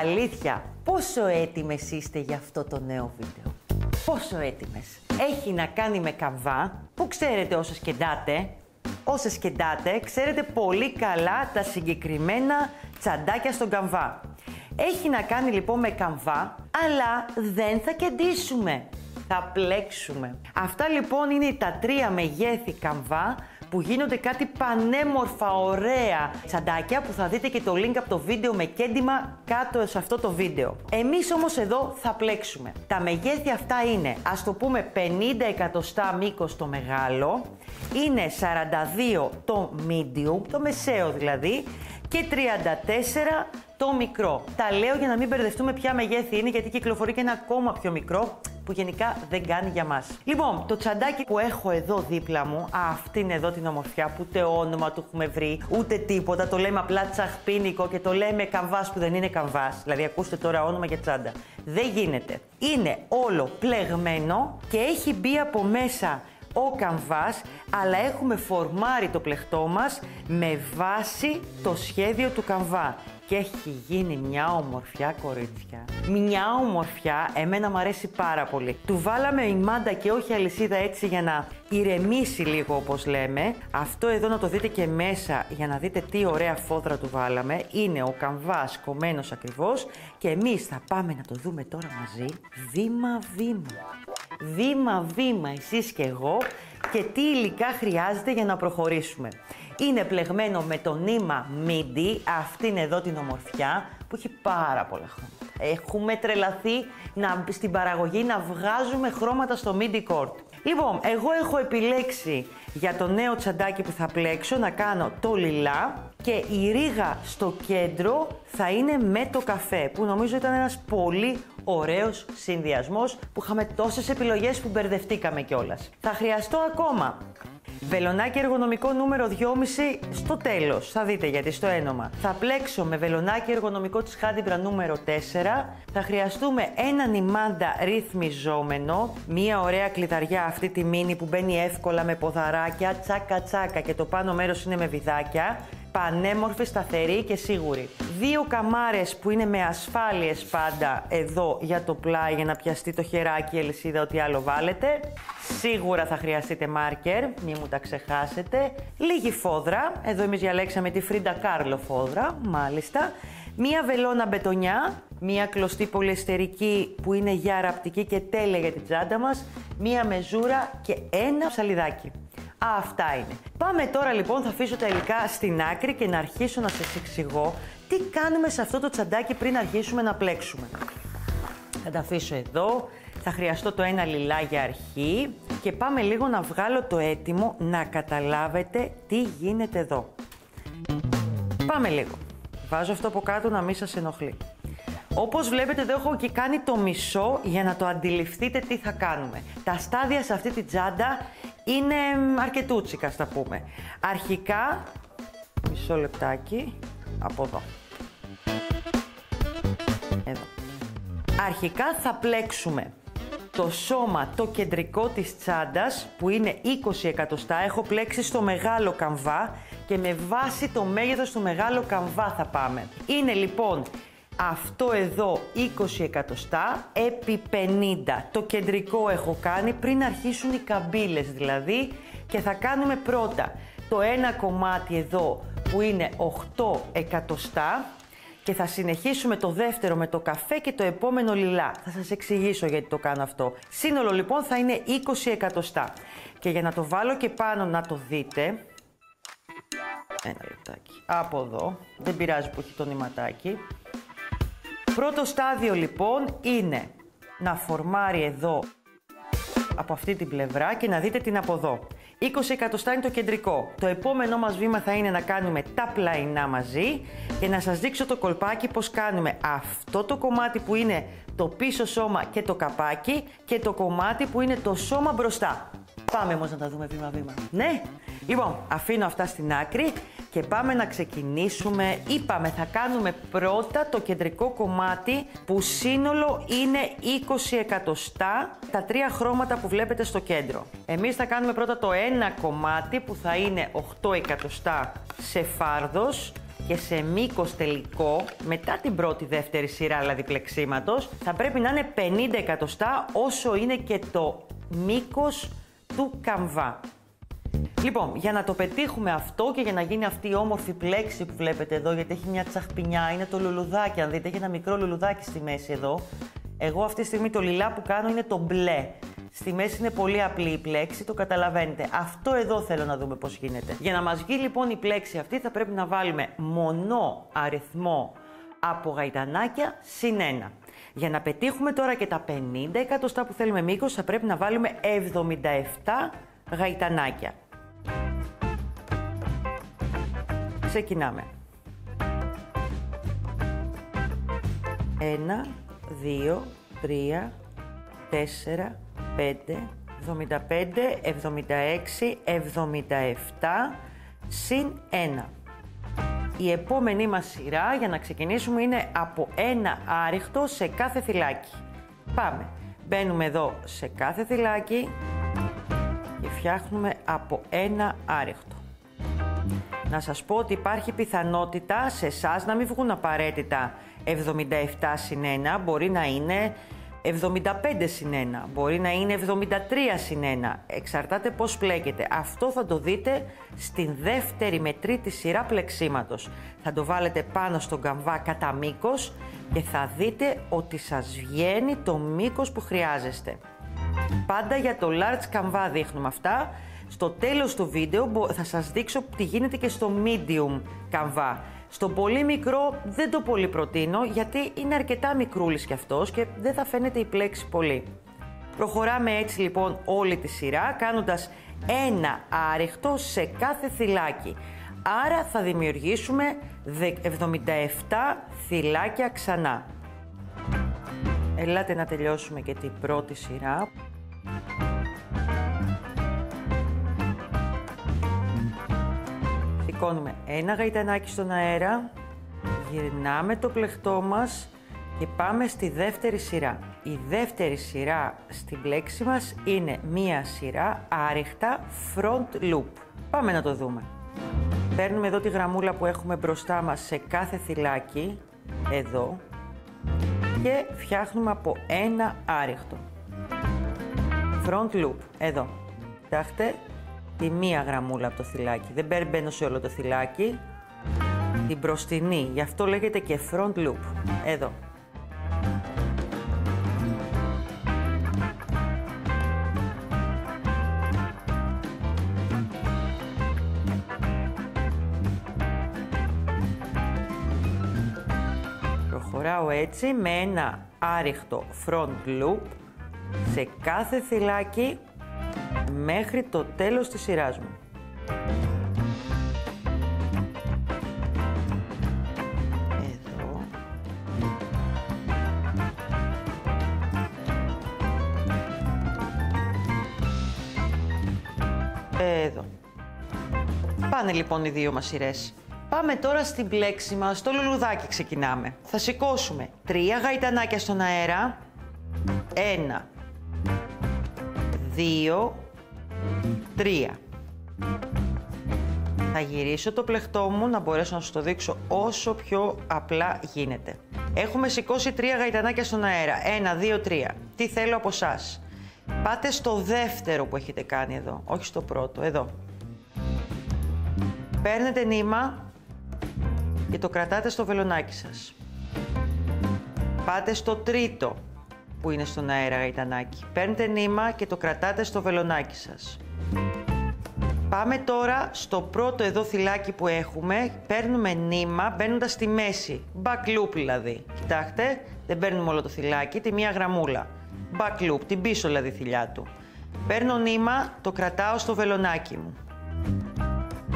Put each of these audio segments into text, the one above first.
Αλήθεια, πόσο έτοιμες είστε για αυτό το νέο βίντεο? Πόσο έτοιμες? Έχει να κάνει με καμβά, που ξέρετε όσες σκεντάτε, ξέρετε πολύ καλά τα συγκεκριμένα τσαντάκια στον καμβά. Έχει να κάνει λοιπόν με καμβά, αλλά δεν θα κεντήσουμε, θα πλέξουμε. Αυτά λοιπόν είναι τα 3 μεγέθη καμβά που γίνονται κάτι πανέμορφα, ωραία τσαντάκια που θα δείτε και το link από το βίντεο με κέντημα κάτω σε αυτό το βίντεο. Εμείς όμως εδώ θα πλέξουμε. Τα μεγέθη αυτά είναι, ας το πούμε, 50 εκατοστά μήκος το μεγάλο, είναι 42 το medium, το μεσαίο δηλαδή, και 34 το μικρό. Τα λέω για να μην μπερδευτούμε ποια μεγέθη είναι, γιατί κυκλοφορεί και ένα ακόμα πιο μικρό που γενικά δεν κάνει για μας. Λοιπόν, το τσαντάκι που έχω εδώ δίπλα μου, αυτήν εδώ την ομορφιά που ούτε όνομα του έχουμε βρει, ούτε τίποτα, το λέμε απλά τσαχπίνικο και το λέμε καμβάς που δεν είναι καμβάς. Δηλαδή, ακούστε τώρα όνομα για τσάντα. Δεν γίνεται. Είναι όλο πλεγμένο και έχει μπει από μέσα ο καμβάς, αλλά έχουμε φορμάρει το πλεχτό μας με βάση το σχέδιο του καμβά. Και έχει γίνει μια ομορφιά, κορίτσια. Μια ομορφιά, εμένα μου αρέσει πάρα πολύ. Του βάλαμε ημάντα και όχι αλυσίδα, έτσι για να ηρεμήσει λίγο, όπως λέμε. Αυτό εδώ να το δείτε και μέσα για να δείτε τι ωραία φόδρα του βάλαμε. Είναι ο καμβάς κομμένος ακριβώς και εμείς θα πάμε να το δούμε τώρα μαζί, βήμα-βήμα. Βήμα-βήμα, εσείς και εγώ, και τι υλικά χρειάζεται για να προχωρήσουμε. Είναι πλεγμένο με το νήμα MIDI, αυτήν εδώ την ομορφιά που έχει πάρα πολλά χρώματα. Έχουμε τρελαθεί στην παραγωγή να βγάζουμε χρώματα στο MIDI cord. Λοιπόν, εγώ έχω επιλέξει για το νέο τσαντάκι που θα πλέξω να κάνω το λιλά και η ρίγα στο κέντρο θα είναι με το καφέ, που νομίζω ήταν ένας πολύ ωραίος συνδυασμός που είχαμε τόσες επιλογές που μπερδευτήκαμε κιόλας. Θα χρειαστώ ακόμα βελονάκι εργονομικό νούμερο 2,5 στο τέλος, θα δείτε γιατί στο ένομα. Θα πλέξω με βελονάκι εργονομικό της Χάντιμπρα νούμερο 4. Θα χρειαστούμε έναν ημάντα ρυθμιζόμενο, μία ωραία κλειδαριά αυτή τη μίνι που μπαίνει εύκολα με ποδαράκια, τσάκα τσάκα, και το πάνω μέρος είναι με βιδάκια. Πανέμορφη, σταθερή και σίγουρη. 2 καμάρες που είναι με ασφάλειες πάντα εδώ για το πλάι, για να πιαστεί το χεράκι, η αλυσίδα, ό,τι άλλο βάλετε. Σίγουρα θα χρειαστείτε μάρκερ, μη μου τα ξεχάσετε. Λίγη φόδρα, εδώ εμείς διαλέξαμε τη Frida Kahlo φόδρα, μάλιστα. Μία βελόνα μπετονιά, μία κλωστή πολυεστερική που είναι για ραπτική και τέλεια για την τσάντα μας, μία μεζούρα και ένα ψαλιδάκι. Αυτά είναι. Πάμε τώρα λοιπόν, θα αφήσω τα υλικά στην άκρη και να αρχίσω να σας εξηγώ τι κάνουμε σε αυτό το τσαντάκι πριν αρχίσουμε να πλέξουμε. Θα τα αφήσω εδώ, θα χρειαστώ το ένα λιλά για αρχή και πάμε λίγο να βγάλω το έτοιμο να καταλάβετε τι γίνεται εδώ. Πάμε λίγο. Βάζω αυτό από κάτω να μην σας ενοχλεί. Όπως βλέπετε εδώ έχω και κάνει το μισό για να το αντιληφθείτε τι θα κάνουμε. Τα στάδια σε αυτή τη τσάντα είναι αρκετούτσικα, θα πούμε. Αρχικά, μισό λεπτάκι, από εδώ. Εδώ. Αρχικά θα πλέξουμε το σώμα, το κεντρικό της τσάντας, που είναι 20 εκατοστά. Έχω πλέξει στο μεγάλο καμβά και με βάση το μέγεθος του μεγάλου καμβά θα πάμε. Είναι λοιπόν αυτό εδώ 20 εκατοστά επί 50. Το κεντρικό έχω κάνει πριν αρχίσουν οι καμπύλες δηλαδή, και θα κάνουμε πρώτα το ένα κομμάτι εδώ που είναι 8 εκατοστά και θα συνεχίσουμε το δεύτερο με το καφέ και το επόμενο λιλά. Θα σας εξηγήσω γιατί το κάνω αυτό. Σύνολο λοιπόν θα είναι 20 εκατοστά. Και για να το βάλω και πάνω να το δείτε, ένα λεπτάκι, από εδώ, δεν πειράζει που έχει το νηματάκι. Πρώτο στάδιο λοιπόν είναι να φορμάρει εδώ από αυτή την πλευρά και να δείτε την από εδώ. 20 εκατοστά είναι το κεντρικό. Το επόμενό μας βήμα θα είναι να κάνουμε τα πλαϊνά μαζί και να σας δείξω το κολπάκι πώς κάνουμε αυτό το κομμάτι που είναι το πίσω σώμα και το καπάκι και το κομμάτι που είναι το σώμα μπροστά. Πάμε όμως να τα δούμε βήμα-βήμα. Ναι! Λοιπόν, αφήνω αυτά στην άκρη και πάμε να ξεκινήσουμε. Είπαμε, θα κάνουμε πρώτα το κεντρικό κομμάτι που σύνολο είναι 20 εκατοστά, τα 3 χρώματα που βλέπετε στο κέντρο. Εμείς θα κάνουμε πρώτα το ένα κομμάτι που θα είναι 8 εκατοστά σε φάρδος και σε μήκος τελικό, μετά την πρώτη-δεύτερη σειρά δηλαδή πλεξίματος, θα πρέπει να είναι 50 εκατοστά όσο είναι και το μήκος του καμβά. Λοιπόν, για να το πετύχουμε αυτό και για να γίνει αυτή η όμορφη πλέξη που βλέπετε εδώ, γιατί έχει μια τσαχπινιά, είναι το λουλουδάκι, αν δείτε, έχει ένα μικρό λουλουδάκι στη μέση εδώ. Εγώ αυτή τη στιγμή το λιλά που κάνω είναι το μπλε. Στη μέση είναι πολύ απλή η πλέξη, το καταλαβαίνετε. Αυτό εδώ θέλω να δούμε πώς γίνεται. Για να μας βγει λοιπόν η πλέξη αυτή θα πρέπει να βάλουμε μονό αριθμό από γαϊτανάκια συν 1. Για να πετύχουμε τώρα και τα 50 εκατοστά που θέλουμε μήκος θα πρέπει να βάλουμε 77 γαϊτανάκια. Ξεκινάμε. 1, 2, 3, 4, 5, 75, 76, 77, συν 1. Η επόμενη μας σειρά για να ξεκινήσουμε είναι από ένα άριχτο σε κάθε θυλάκι. Πάμε. Μπαίνουμε εδώ σε κάθε θυλάκι και φτιάχνουμε από ένα άριχτο. Να σας πω ότι υπάρχει πιθανότητα σε εσάς να μην βγουν απαραίτητα 77 συν 1, μπορεί να είναι 75 συν 1, μπορεί να είναι 73 συν 1, εξαρτάται πώς πλέκεται. Αυτό θα το δείτε στην δεύτερη με τρίτη σειρά πλεξίματος. Θα το βάλετε πάνω στον καμβά κατά μήκος και θα δείτε ότι σας βγαίνει το μήκος που χρειάζεστε. Πάντα για το large καμβά δείχνουμε αυτά. Στο τέλος του βίντεο θα σας δείξω τι γίνεται και στο medium καμβά. Στο πολύ μικρό δεν το πολύ προτείνω γιατί είναι αρκετά μικρούλης κι αυτός και δεν θα φαίνεται η πλέξη πολύ. Προχωράμε έτσι λοιπόν όλη τη σειρά κάνοντας ένα άριχτο σε κάθε θυλάκι. Άρα θα δημιουργήσουμε 77 θυλάκια ξανά. Ελάτε να τελειώσουμε και την πρώτη σειρά. Σηκώνουμε ένα γαϊτανάκι στον αέρα, γυρνάμε το πλεκτό μας και πάμε στη δεύτερη σειρά. Η δεύτερη σειρά στην πλέξη μας είναι μία σειρά άριχτα front loop. Πάμε να το δούμε. Παίρνουμε εδώ τη γραμμούλα που έχουμε μπροστά μας σε κάθε θυλάκι, εδώ, και φτιάχνουμε από ένα άριχτο. Front loop, εδώ. Κοιτάξτε. Τη μία γραμμούλα από το θυλάκι. Δεν μπαίνω σε όλο το θυλάκι. Την μπροστινή. Γι' αυτό λέγεται και front loop. Εδώ. Προχωράω έτσι με ένα άριχτο front loop σε κάθε θυλάκι μέχρι το τέλος της σειράς μου. Εδώ. Εδώ. Πάνε λοιπόν οι δύο μας σειρές. Πάμε τώρα στην πλέξη μας, στο λουλουδάκι ξεκινάμε. Θα σηκώσουμε 3 γαϊτανάκια στον αέρα. 1, 2, 3. Θα γυρίσω το πλεκτό μου να μπορέσω να σας το δείξω όσο πιο απλά γίνεται. Έχουμε σηκώσει 3 γαϊτανάκια στον αέρα. 1, 2, 3. Τι θέλω από εσάς? Πάτε στο δεύτερο που έχετε κάνει εδώ, όχι στο πρώτο, εδώ. Παίρνετε νήμα και το κρατάτε στο βελονάκι σας. Πάτε στο τρίτο που είναι στον αέρα γαϊτανάκι. Παίρνετε νήμα και το κρατάτε στο βελονάκι σας. Πάμε τώρα στο πρώτο εδώ θυλάκι που έχουμε. Παίρνουμε νήμα μπαίνοντας στη μέση. Back loop δηλαδή. Κοιτάξτε, δεν παίρνουμε όλο το θυλάκι, τη μία γραμμούλα. Back loop, την πίσω δηλαδή θηλιά του. Παίρνω νήμα, το κρατάω στο βελονάκι μου.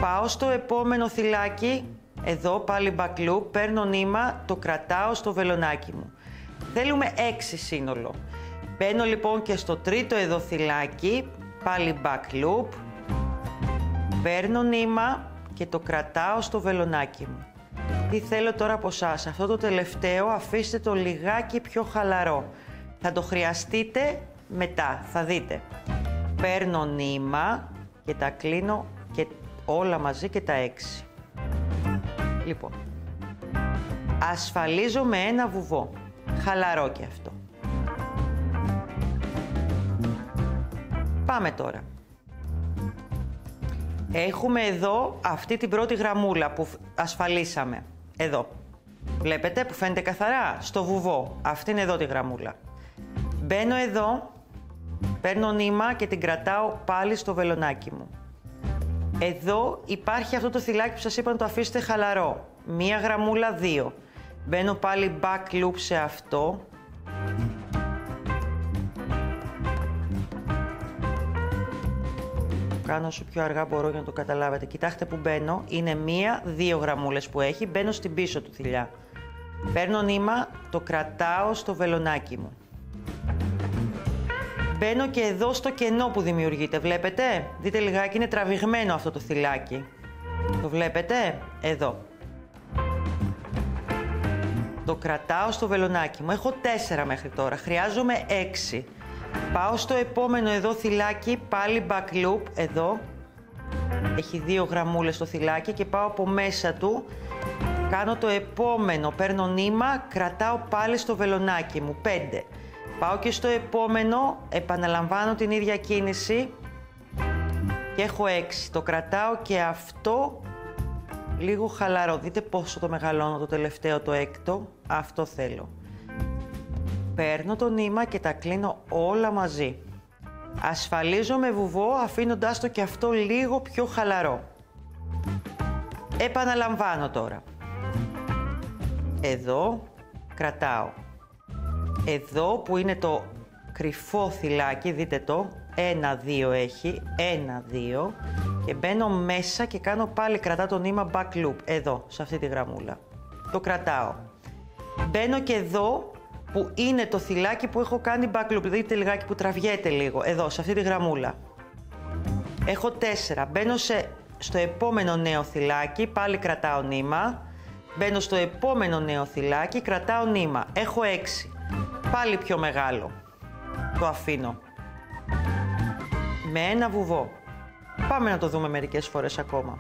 Πάω στο επόμενο θυλάκι, εδώ πάλι back loop, παίρνω νήμα, το κρατάω στο βελονάκι μου. Θέλουμε 6 σύνολο. Μπαίνω λοιπόν και στο τρίτο εδώ θυλάκι, πάλι back loop, παίρνω νήμα και το κρατάω στο βελονάκι μου. Τι θέλω τώρα από εσάς? Αυτό το τελευταίο αφήστε το λιγάκι πιο χαλαρό. Θα το χρειαστείτε μετά, θα δείτε. Παίρνω νήμα και τα κλείνω και όλα μαζί και τα 6. Λοιπόν, ασφαλίζω με ένα βουβό. Χαλαρό και αυτό. Πάμε τώρα. Έχουμε εδώ αυτή την πρώτη γραμμούλα που ασφαλίσαμε. Εδώ. Βλέπετε που φαίνεται καθαρά στο βουβό. Αυτή είναι εδώ τη γραμμούλα. Μπαίνω εδώ, παίρνω νήμα και την κρατάω πάλι στο βελονάκι μου. Εδώ υπάρχει αυτό το θυλάκι που σας είπα να το αφήσετε χαλαρό. Μία γραμμούλα, 2. Μπαίνω πάλι back loop σε αυτό. Κάνω όσο πιο αργά μπορώ για να το καταλάβετε. Κοιτάξτε που μπαίνω. Είναι 1-2 γραμμούλες που έχει. Μπαίνω στην πίσω του θηλιά. Παίρνω νήμα, το κρατάω στο βελονάκι μου. Μπαίνω και εδώ στο κενό που δημιουργείται. Βλέπετε? Δείτε λιγάκι, είναι τραβηγμένο αυτό το θυλάκι. Το βλέπετε? Εδώ. Το κρατάω στο βελονάκι μου. Έχω 4 μέχρι τώρα. Χρειάζομαι 6. Πάω στο επόμενο εδώ θυλάκι, πάλι back loop, εδώ. Έχει 2 γραμμούλες το θυλάκι και πάω από μέσα του. Κάνω το επόμενο, παίρνω νήμα, κρατάω πάλι στο βελονάκι μου, 5. Πάω και στο επόμενο, επαναλαμβάνω την ίδια κίνηση και έχω 6. Το κρατάω και αυτό λίγο χαλαρό. Δείτε πόσο το μεγαλώνω το τελευταίο, το έκτο. Αυτό θέλω. Παίρνω το νήμα και τα κλείνω όλα μαζί. Ασφαλίζω με βουβό αφήνοντάς το και αυτό λίγο πιο χαλαρό. Επαναλαμβάνω τώρα. Εδώ κρατάω. Εδώ που είναι το κρυφό θυλάκι, δείτε το, 1-2 έχει, 1-2 και μπαίνω μέσα και κάνω πάλι, κρατάω το νήμα back loop, εδώ, σε αυτή τη γραμμούλα. Το κρατάω. Μπαίνω και εδώ που είναι το θυλάκι που έχω κάνει back loop, δείτε λιγάκι που τραβιέται λίγο, εδώ, σε αυτή τη γραμμούλα. Έχω 4, μπαίνω στο επόμενο νέο θυλάκι, πάλι κρατάω νήμα. Μπαίνω στο επόμενο νέο θυλάκι, κρατάω νήμα. Έχω 6. Πάλι πιο μεγάλο. Το αφήνω. Με ένα βουβό. Πάμε να το δούμε μερικές φορές ακόμα.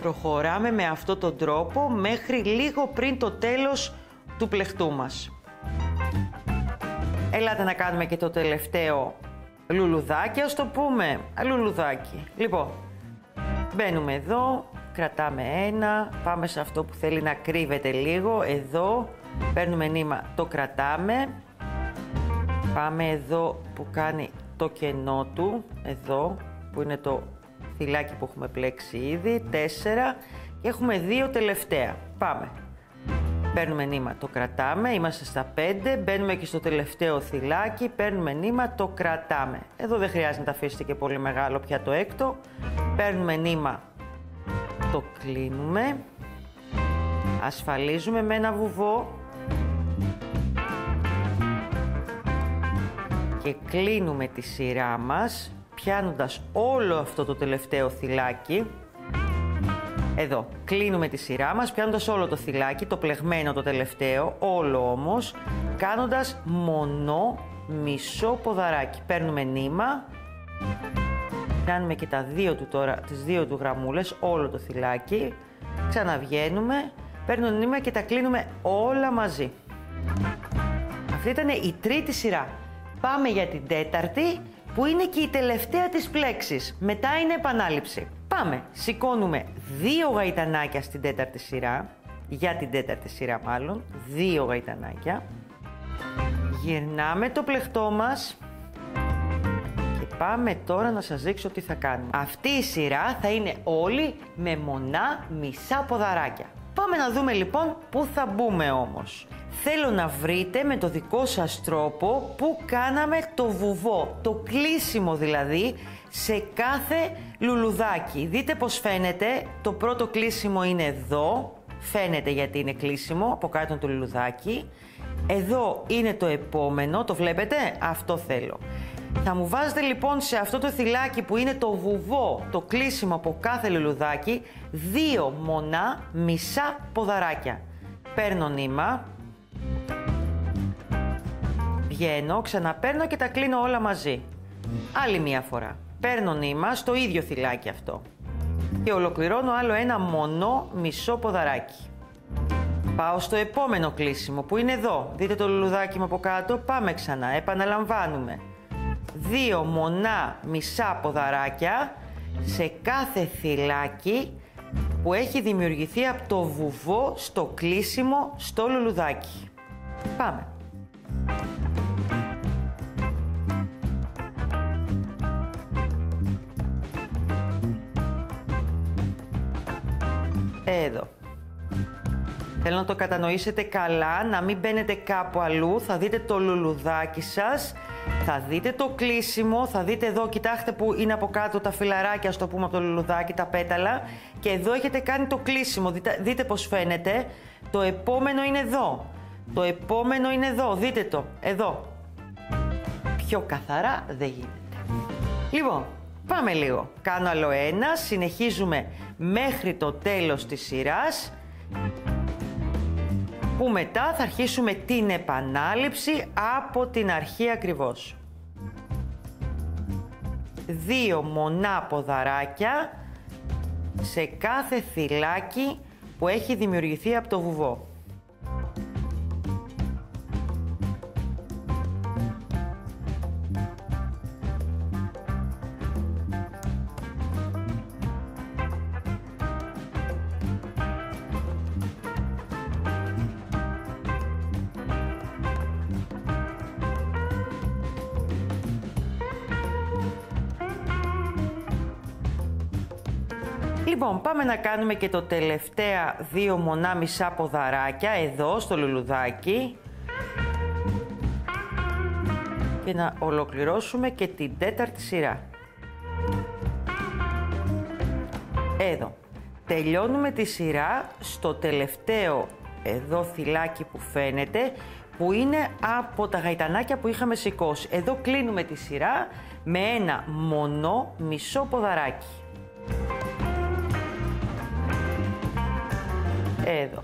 Προχωράμε με αυτόν τον τρόπο μέχρι λίγο πριν το τέλος του πλεχτού μας. Ελάτε να κάνουμε και το τελευταίο λουλουδάκι, ας το πούμε. Λουλουδάκι. Λοιπόν, μπαίνουμε εδώ, κρατάμε ένα, πάμε σε αυτό που θέλει να κρύβεται λίγο, εδώ, παίρνουμε νήμα, το κρατάμε. Πάμε εδώ που κάνει το κενό του, εδώ, που είναι το θυλάκι που έχουμε πλέξει ήδη, 4 και έχουμε 2 τελευταία. Πάμε. Παίρνουμε νήμα, το κρατάμε, είμαστε στα 5, μπαίνουμε και στο τελευταίο θυλάκι, παίρνουμε νήμα, το κρατάμε. Εδώ δεν χρειάζεται να τα αφήσετε και πολύ μεγάλο πια το έκτο. Παίρνουμε νήμα, το κλείνουμε, ασφαλίζουμε με ένα βουβό. Και κλείνουμε τη σειρά μας, πιάνοντας όλο αυτό το τελευταίο θυλάκι. Εδώ, κλείνουμε τη σειρά μας, πιάνοντας όλο το θυλάκι, το πλεγμένο το τελευταίο, όλο όμως, κάνοντας μονό μισό ποδαράκι. Παίρνουμε νήμα, κάνουμε και τις δύο του γραμμούλες, όλο το θυλάκι, ξαναβγαίνουμε, παίρνουμε νήμα και τα κλείνουμε όλα μαζί. Αυτή ήταν η τρίτη σειρά. Πάμε για την τέταρτη, που είναι και η τελευταία της πλέξης. Μετά είναι επανάληψη. Πάμε. Σηκώνουμε 2 γαϊτανάκια στην τέταρτη σειρά. Για την τέταρτη σειρά μάλλον. 2 γαϊτανάκια. Γυρνάμε το πλεκτό μας. Και πάμε τώρα να σας δείξω τι θα κάνουμε. Αυτή η σειρά θα είναι όλη με μονά μισά ποδαράκια. Πάμε να δούμε λοιπόν πού θα μπούμε όμως. Θέλω να βρείτε με το δικό σας τρόπο πού κάναμε το βουβό, το κλείσιμο δηλαδή, σε κάθε λουλουδάκι. Δείτε πως φαίνεται, το πρώτο κλείσιμο είναι εδώ, φαίνεται γιατί είναι κλείσιμο, από κάτω είναι το λουλουδάκι. Εδώ είναι το επόμενο, το βλέπετε, αυτό θέλω. Θα μου βάζετε λοιπόν σε αυτό το θυλάκι που είναι το βουβό, το κλείσιμο από κάθε λουλουδάκι, 2 μονά μισά ποδαράκια. Παίρνω νήμα. Βγαίνω, ξαναπαίρνω και τα κλείνω όλα μαζί. Άλλη μία φορά. Παίρνω νήμα στο ίδιο θυλάκι αυτό. Και ολοκληρώνω άλλο ένα μονό μισό ποδαράκι. Πάω στο επόμενο κλείσιμο που είναι εδώ. Δείτε το λουλουδάκι μου από κάτω. Πάμε ξανά. Επαναλαμβάνουμε. 2 μονά μισά ποδαράκια σε κάθε θυλάκι που έχει δημιουργηθεί από το βουβό στο κλείσιμο στο λουλουδάκι. Πάμε. Εδώ. Θέλω να το κατανοήσετε καλά, να μην μπαίνετε κάπου αλλού. Θα δείτε το λουλουδάκι σας, θα δείτε το κλείσιμο, θα δείτε εδώ, κοιτάξτε που είναι από κάτω τα φυλαράκια, στο πούμε, από το λουλουδάκι, τα πέταλα. Και εδώ έχετε κάνει το κλείσιμο, δείτε πως φαίνεται. Το επόμενο είναι εδώ. Το επόμενο είναι εδώ, δείτε το, εδώ. Πιο καθαρά δεν γίνεται. Λοιπόν, πάμε λίγο. Κάνω άλλο ένα, συνεχίζουμε μέχρι το τέλος της σειράς, που μετά θα αρχίσουμε την επανάληψη από την αρχή ακριβώς. 2 μονά ποδαράκια σε κάθε θυλάκι που έχει δημιουργηθεί από το βουβό. Λοιπόν, πάμε να κάνουμε και το τελευταία 2 μονά μισά ποδαράκια εδώ στο λουλουδάκι και να ολοκληρώσουμε και την τέταρτη σειρά. Εδώ. Τελειώνουμε τη σειρά στο τελευταίο εδώ θυλάκι που φαίνεται, που είναι από τα γαϊτανάκια που είχαμε σηκώσει. Εδώ κλείνουμε τη σειρά με ένα μονό μισό ποδαράκι. Εδώ.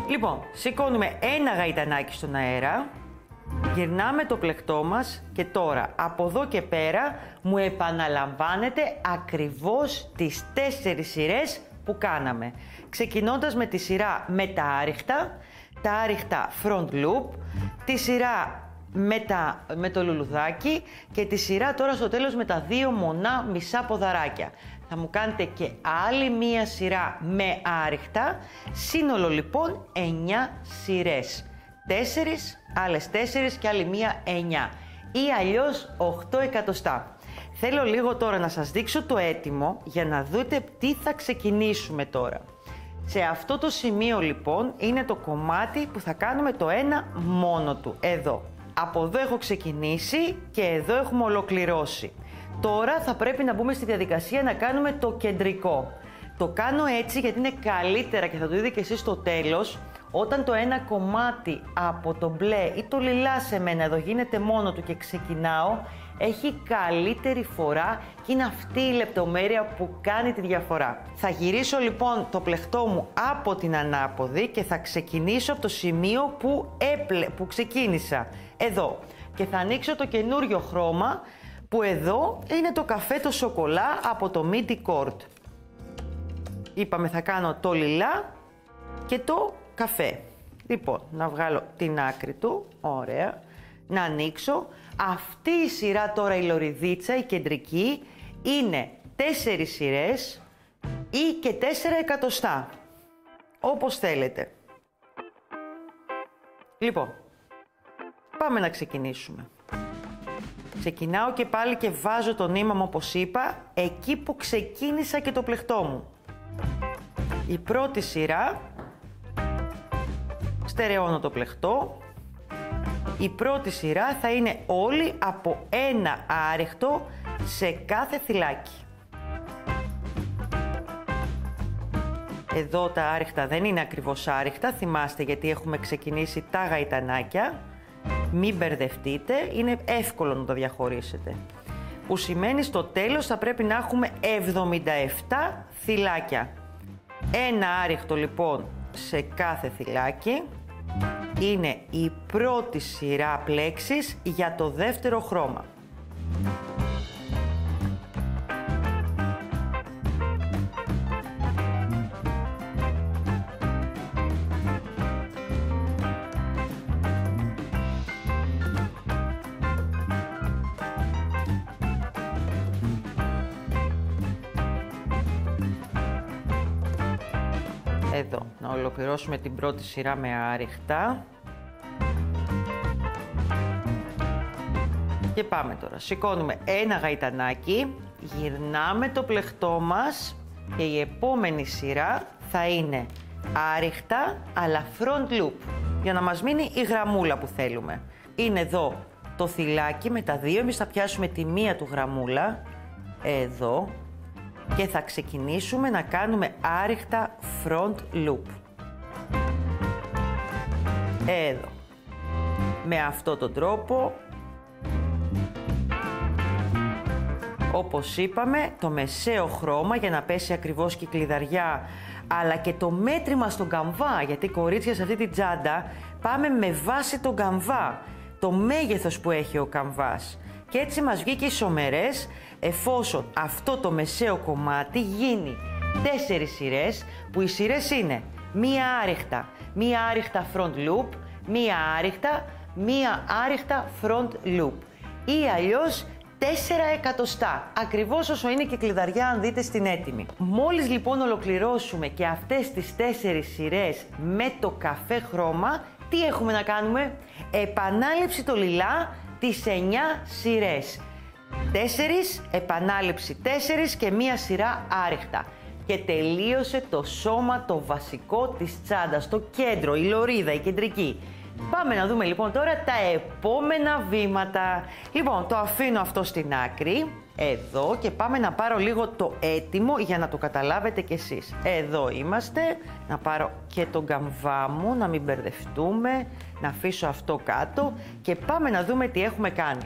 Λοιπόν, σηκώνουμε ένα γαϊτανάκι στον αέρα, γυρνάμε το πλεκτό μας και τώρα από εδώ και πέρα μου επαναλαμβάνετε ακριβώς τις 4 σειρές που κάναμε. Ξεκινώντας με τη σειρά με τα άριχτα front loop, τη σειρά με το λουλουδάκι και τη σειρά τώρα στο τέλος με τα 2 μονά μισά ποδαράκια. Θα μου κάνετε και άλλη μία σειρά με άριχτα, σύνολο λοιπόν 9 σειρές. 4, άλλες 4 και άλλη μία 9 ή αλλιώς 8 εκατοστά. Θέλω λίγο τώρα να σας δείξω το έτοιμο για να δείτε τι θα ξεκινήσουμε τώρα. Σε αυτό το σημείο λοιπόν είναι το κομμάτι που θα κάνουμε το ένα μόνο του, εδώ. Από εδώ έχω ξεκινήσει και εδώ έχουμε ολοκληρώσει. Τώρα θα πρέπει να μπούμε στη διαδικασία να κάνουμε το κεντρικό. Το κάνω έτσι γιατί είναι καλύτερα και θα το δείτε και εσείς στο τέλος, Όταν το ένα κομμάτι από το μπλε ή το λιλά σε μένα εδώ γίνεται μόνο του και ξεκινάω, έχει καλύτερη φορά και είναι αυτή η λεπτομέρεια που κάνει τη διαφορά. Θα γυρίσω λοιπόν το πλεχτό μου από την ανάποδη και θα ξεκινήσω από το σημείο που ξεκίνησα, εδώ. Και θα ανοίξω το καινούριο χρώμα που εδώ είναι το καφέ το σοκολά από το Midi Cord. Είπαμε θα κάνω το λιλά και το καφέ. Λοιπόν, να βγάλω την άκρη του, ωραία, να ανοίξω. Αυτή η σειρά τώρα η λωριδίτσα, η κεντρική, είναι 4 σειρές ή και 4 εκατοστά, όπως θέλετε. Λοιπόν, πάμε να ξεκινήσουμε. Ξεκινάω και πάλι και βάζω το νήμα μου, όπως είπα, εκεί που ξεκίνησα και το πλεχτό μου. Η πρώτη σειρά, στερεώνω το πλεχτό. Η πρώτη σειρά θα είναι όλη από ένα άρεχτο σε κάθε θυλάκι. Εδώ τα άρεχτα δεν είναι ακριβώς άρεχτα, θυμάστε, γιατί έχουμε ξεκινήσει τα γαϊτανάκια. Μην μπερδευτείτε, είναι εύκολο να το διαχωρίσετε. Που σημαίνει στο τέλος θα πρέπει να έχουμε 77 θυλάκια. Ένα άρεχτο λοιπόν σε κάθε θυλάκι. Είναι η πρώτη σειρά πλέξης για το δεύτερο χρώμα. Εδώ, να ολοκληρώσουμε την πρώτη σειρά με άρεχτα. Και πάμε τώρα. Σηκώνουμε ένα γαϊτανάκι, γυρνάμε το πλεχτό μας και η επόμενη σειρά θα είναι άρεχτα αλλά front loop, για να μας μείνει η γραμμούλα που θέλουμε. Είναι εδώ το θυλάκι με τα δύο, εμείς θα πιάσουμε τη μία του γραμμούλα, εδώ, και θα ξεκινήσουμε να κάνουμε άρεχτα front loop. Εδώ. Με αυτόν τον τρόπο, όπως είπαμε, το μεσαίο χρώμα για να πέσει ακριβώς και η κλειδαριά, αλλά και το μέτρημα στον καμβά, γιατί κορίτσια σε αυτή την τσάντα πάμε με βάση τον καμβά, το μέγεθος που έχει ο καμβάς. Και έτσι μας βγήκε ισομερές, εφόσον αυτό το μεσαίο κομμάτι γίνει 4 σειρές, που οι σειρές είναι μία άρεχτα front loop, μία άρεχτα front loop ή αλλιώς 4 εκατοστά, ακριβώς όσο είναι και η κλειδαριά αν δείτε στην έτοιμη. Μόλις λοιπόν ολοκληρώσουμε και αυτές τις 4 σειρές με το καφέ χρώμα, τι έχουμε να κάνουμε? Επανάληψη το λιλά τις 9 σειρές. 4, επανάληψη 4 και μία σειρά άρεχτα. Και τελείωσε το σώμα, το βασικό της τσάντας, το κέντρο, η λωρίδα, η κεντρική. Πάμε να δούμε λοιπόν τώρα τα επόμενα βήματα. Λοιπόν, το αφήνω αυτό στην άκρη, εδώ, και πάμε να πάρω λίγο το έτοιμο για να το καταλάβετε κι εσείς. Εδώ είμαστε, να πάρω και τον καμβά μου, να μην μπερδευτούμε, να αφήσω αυτό κάτω και πάμε να δούμε τι έχουμε κάνει.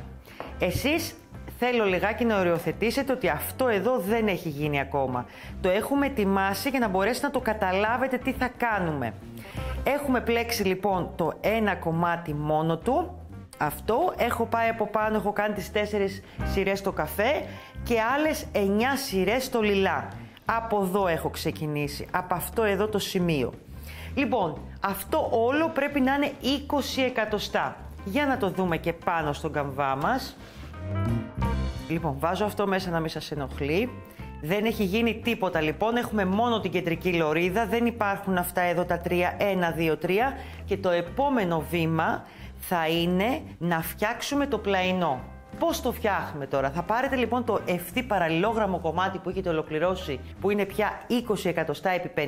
Εσείς θέλω λιγάκι να οριοθετήσετε ότι αυτό εδώ δεν έχει γίνει ακόμα. Το έχουμε ετοιμάσει για να μπορέσετε να το καταλάβετε τι θα κάνουμε. Έχουμε πλέξει λοιπόν το ένα κομμάτι μόνο του, αυτό, έχω πάει από πάνω, έχω κάνει τις 4 σειρές στο καφέ και άλλες 9 σειρές στο λιλά. Από εδώ έχω ξεκινήσει, από αυτό εδώ το σημείο. Λοιπόν, αυτό όλο πρέπει να είναι 20 εκατοστά. Για να το δούμε και πάνω στον καμβά μας. Λοιπόν, βάζω αυτό μέσα να μην σας ενοχλεί. Δεν έχει γίνει τίποτα λοιπόν, έχουμε μόνο την κεντρική λωρίδα, δεν υπάρχουν αυτά εδώ τα 3, 1, 2, 3 και το επόμενο βήμα θα είναι να φτιάξουμε το πλαϊνό. Πώς το φτιάχνουμε τώρα? Θα πάρετε λοιπόν το ευθύ παραλληλόγραμμο κομμάτι που έχετε ολοκληρώσει, που είναι πια 20 εκατοστά επί 50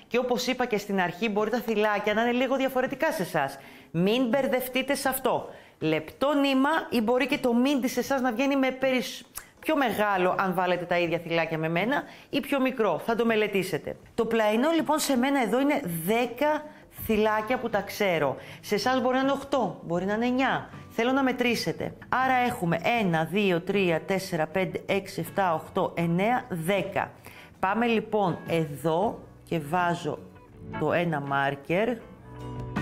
και όπως είπα και στην αρχή μπορεί τα θυλάκια να είναι λίγο διαφορετικά σε εσάς. Μην μπερδευτείτε σε αυτό. Λεπτό νήμα ή μπορεί και το μίντι σε εσάς να βγαίνει με πιο μεγάλο αν βάλετε τα ίδια θυλάκια με μένα ή πιο μικρό. Θα το μελετήσετε. Το πλαϊνό λοιπόν σε μένα εδώ είναι 10 θυλάκια που τα ξέρω. Σε εσάς μπορεί να είναι 8, μπορεί να είναι 9. Θέλω να μετρήσετε. Άρα έχουμε 1, 2, 3, 4, 5, 6, 7, 8, 9, 10. Πάμε λοιπόν εδώ και βάζω το ένα μάρκερ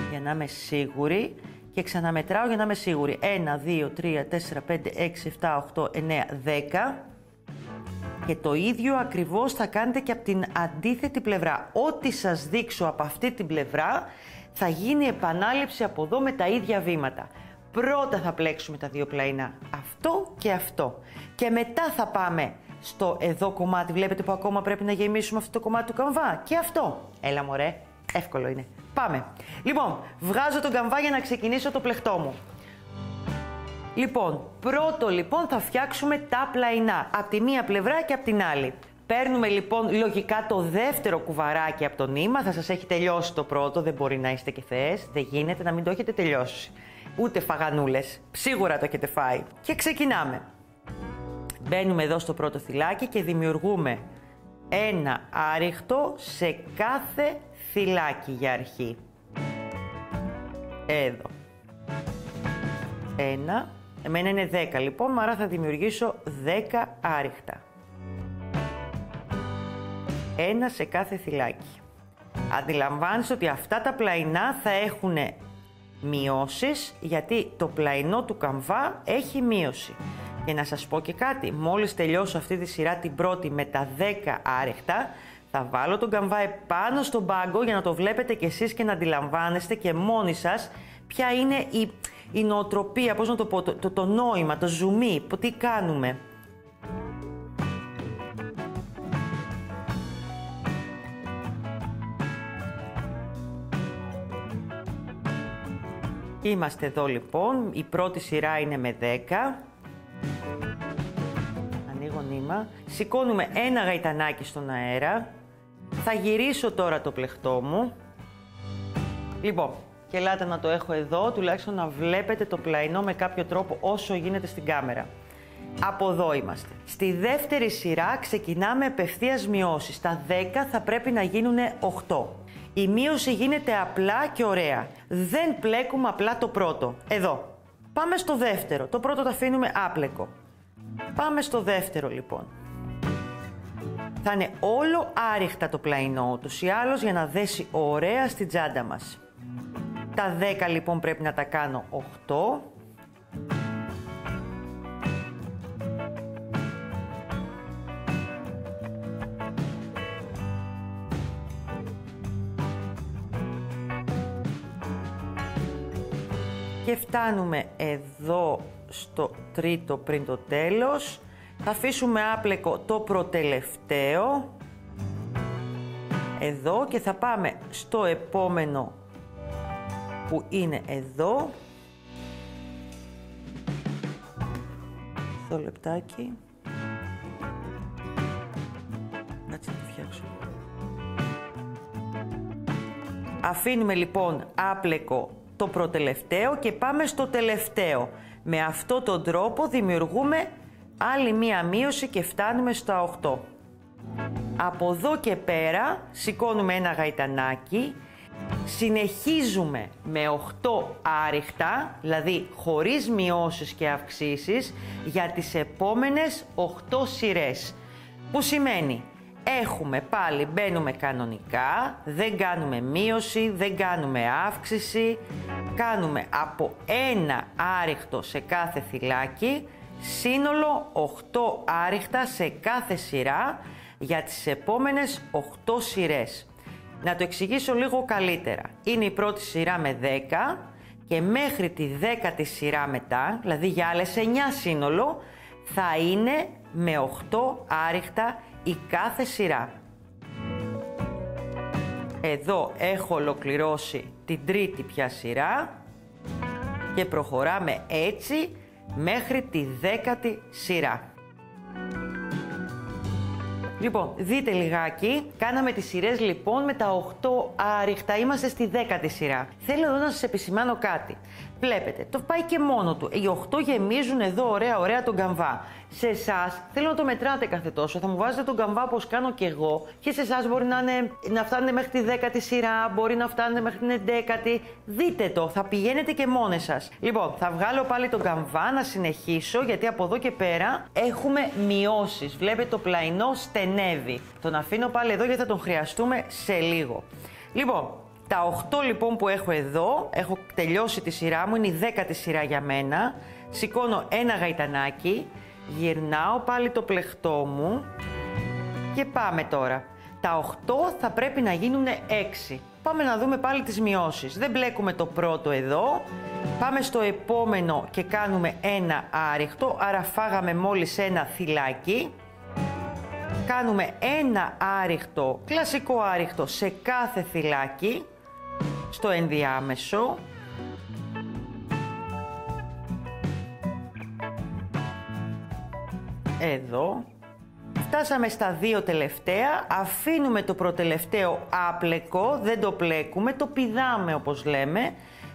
για να είμαι σίγουρη και ξαναμετράω για να είμαι σίγουρη. 1, 2, 3, 4, 5, 6, 7, 8, 9, 10. Και το ίδιο ακριβώς θα κάνετε και από την αντίθετη πλευρά. Ό,τι σας δείξω από αυτή την πλευρά θα γίνει επανάληψη από εδώ με τα ίδια βήματα. Πρώτα θα πλέξουμε τα δύο πλαϊνά, αυτό και αυτό. Και μετά θα πάμε στο εδώ κομμάτι, βλέπετε που ακόμα πρέπει να γεμίσουμε αυτό το κομμάτι του καμβά. Και αυτό. Έλα μωρέ, εύκολο είναι. Πάμε. Λοιπόν, βγάζω τον καμβά για να ξεκινήσω το πλεχτό μου. Λοιπόν, πρώτο λοιπόν θα φτιάξουμε τα πλαϊνά, από τη μία πλευρά και από την άλλη. Παίρνουμε λοιπόν λογικά το δεύτερο κουβαράκι από το νήμα, θα σας έχει τελειώσει το πρώτο, δεν μπορεί να είστε και θεές, δεν γίνεται να μην το έχετε τελειώσει. Ούτε φαγανούλες, σίγουρα το έχετε φάει. Και ξεκινάμε. Μπαίνουμε εδώ στο πρώτο θυλάκι και δημιουργούμε ένα άριχτο σε κάθε θυλάκι για αρχή. Εδώ. 1, εμένα είναι 10 λοιπόν, άρα θα δημιουργήσω 10 άριχτα. Ένα σε κάθε θυλάκι. Αντιλαμβάνεσαι ότι αυτά τα πλαϊνά θα έχουν μειώσεις, γιατί το πλαϊνό του καμβά έχει μείωση. Και να σας πω και κάτι, μόλις τελειώσω αυτή τη σειρά την πρώτη με τα 10 άρεχτα, θα βάλω τον καμβά επάνω στον πάγκο για να το βλέπετε κι εσείς και να αντιλαμβάνεστε και μόνοι σας ποια είναι η νοοτροπία, πώς να το πω, το νόημα, το ζουμί, τι κάνουμε. Είμαστε εδώ λοιπόν, η πρώτη σειρά είναι με 10. Ανοίγω νήμα. Σηκώνουμε ένα γαϊτανάκι στον αέρα. Θα γυρίσω τώρα το πλεχτό μου. Λοιπόν, και ελάτε να το έχω εδώ, τουλάχιστον να βλέπετε το πλαϊνό με κάποιο τρόπο όσο γίνεται στην κάμερα. Από εδώ είμαστε. Στη δεύτερη σειρά ξεκινάμε απευθείας μειώσεις. Τα 10 θα πρέπει να γίνουν 8. Η μείωση γίνεται απλά και ωραία. Δεν πλέκουμε απλά το πρώτο. Εδώ. Πάμε στο δεύτερο. Το πρώτο το αφήνουμε άπλεκο. Πάμε στο δεύτερο λοιπόν. Θα είναι όλο άριχτα το πλαϊνό, ούτως ή άλλως, για να δέσει ωραία στην τσάντα μας. Τα 10 λοιπόν πρέπει να τα κάνω 8. Και φτάνουμε εδώ στο τρίτο πριν το τέλος. Θα αφήσουμε άπλεκο το προτελευταίο. Εδώ και θα πάμε στο επόμενο που είναι εδώ. Στο λεπτάκι. Κάτσε να το φτιάξω. Αφήνουμε λοιπόν άπλεκο το προτελευταίο και πάμε στο τελευταίο. Με αυτόν τον τρόπο δημιουργούμε άλλη μία μείωση και φτάνουμε στα 8. Από εδώ και πέρα σηκώνουμε ένα γαϊτανάκι, συνεχίζουμε με 8 άριχτα, δηλαδή χωρίς μειώσεις και αυξήσεις, για τις επόμενες 8 σειρές. Που σημαίνει, έχουμε πάλι, μπαίνουμε κανονικά, δεν κάνουμε μείωση, δεν κάνουμε αύξηση, κάνουμε από ένα άριχτο σε κάθε θυλάκι, σύνολο 8 άριχτα σε κάθε σειρά για τις επόμενες 8 σειρές. Να το εξηγήσω λίγο καλύτερα. Είναι η πρώτη σειρά με 10 και μέχρι τη 10η σειρά μετά, δηλαδή για άλλες 9 σύνολο, θα είναι με 8 άριχτα η κάθε σειρά. Εδώ έχω ολοκληρώσει την τρίτη πια σειρά και προχωράμε έτσι μέχρι τη 10η σειρά. Λοιπόν, δείτε λιγάκι, κάναμε τις σειρές λοιπόν με τα 8 άριχτα, είμαστε στη 10η σειρά. Θέλω εδώ να σας επισημάνω κάτι. Βλέπετε, το πάει και μόνο του. Οι 8 γεμίζουν εδώ ωραία τον καμβά. Σε εσάς, θέλω να το μετράτε κάθε τόσο, θα μου βάζετε τον καμβά όπως κάνω και εγώ και σε εσάς μπορεί να φτάνετε μέχρι τη 10η σειρά, μπορεί να φτάνετε μέχρι την 11η. Δείτε το, θα πηγαίνετε και μόνες σας. Λοιπόν, θα βγάλω πάλι τον καμβά να συνεχίσω, γιατί από εδώ και πέρα έχουμε μειώσεις. Βλέπετε το πλαϊνό στενεύει. Τον αφήνω πάλι εδώ γιατί θα τον χρειαστούμε σε λίγο. Λοιπόν, τα 8 λοιπόν που έχω εδώ, έχω τελειώσει τη σειρά μου, είναι η 10η σειρά για μένα. Σηκώνω ένα γαϊτανάκι, γυρνάω πάλι το πλεχτό μου και πάμε τώρα. Τα 8 θα πρέπει να γίνουν 6. Πάμε να δούμε πάλι τις μειώσεις. Δεν μπλέκουμε το πρώτο εδώ. Πάμε στο επόμενο και κάνουμε ένα άριχτο, άρα φάγαμε μόλις ένα θυλάκι. Κάνουμε ένα άριχτο, κλασικό άριχτο σε κάθε θυλάκι, στο ενδιάμεσο. Εδώ. Φτάσαμε στα 2 τελευταία, αφήνουμε το προτελευταίο άπλεκο, δεν το πλέκουμε, το πηδάμε όπως λέμε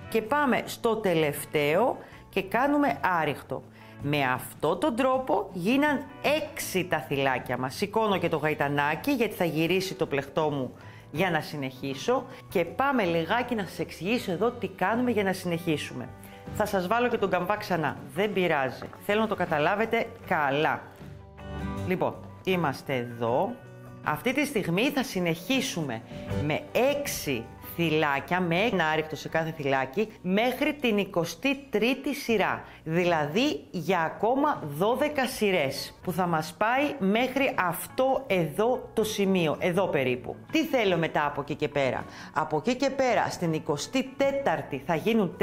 και πάμε στο τελευταίο και κάνουμε άριχτο. Με αυτόν τον τρόπο γίναν 6 τα θυλάκια μας. Σηκώνω και το γαϊτανάκι γιατί θα γυρίσει το πλεχτό μου για να συνεχίσω και πάμε λιγάκι να σας εξηγήσω εδώ τι κάνουμε για να συνεχίσουμε. Θα σας βάλω και τον καμβά ξανά, δεν πειράζει, θέλω να το καταλάβετε καλά. Λοιπόν, είμαστε εδώ. Αυτή τη στιγμή θα συνεχίσουμε με 6 θυλάκια, με ένα άριχτο σε κάθε θυλάκι, μέχρι την 23η σειρά. Δηλαδή για ακόμα 12 σειρές, που θα μας πάει μέχρι αυτό εδώ το σημείο, εδώ περίπου. Τι θέλω μετά από εκεί και πέρα? Από εκεί και πέρα στην 24η θα γίνουν 4,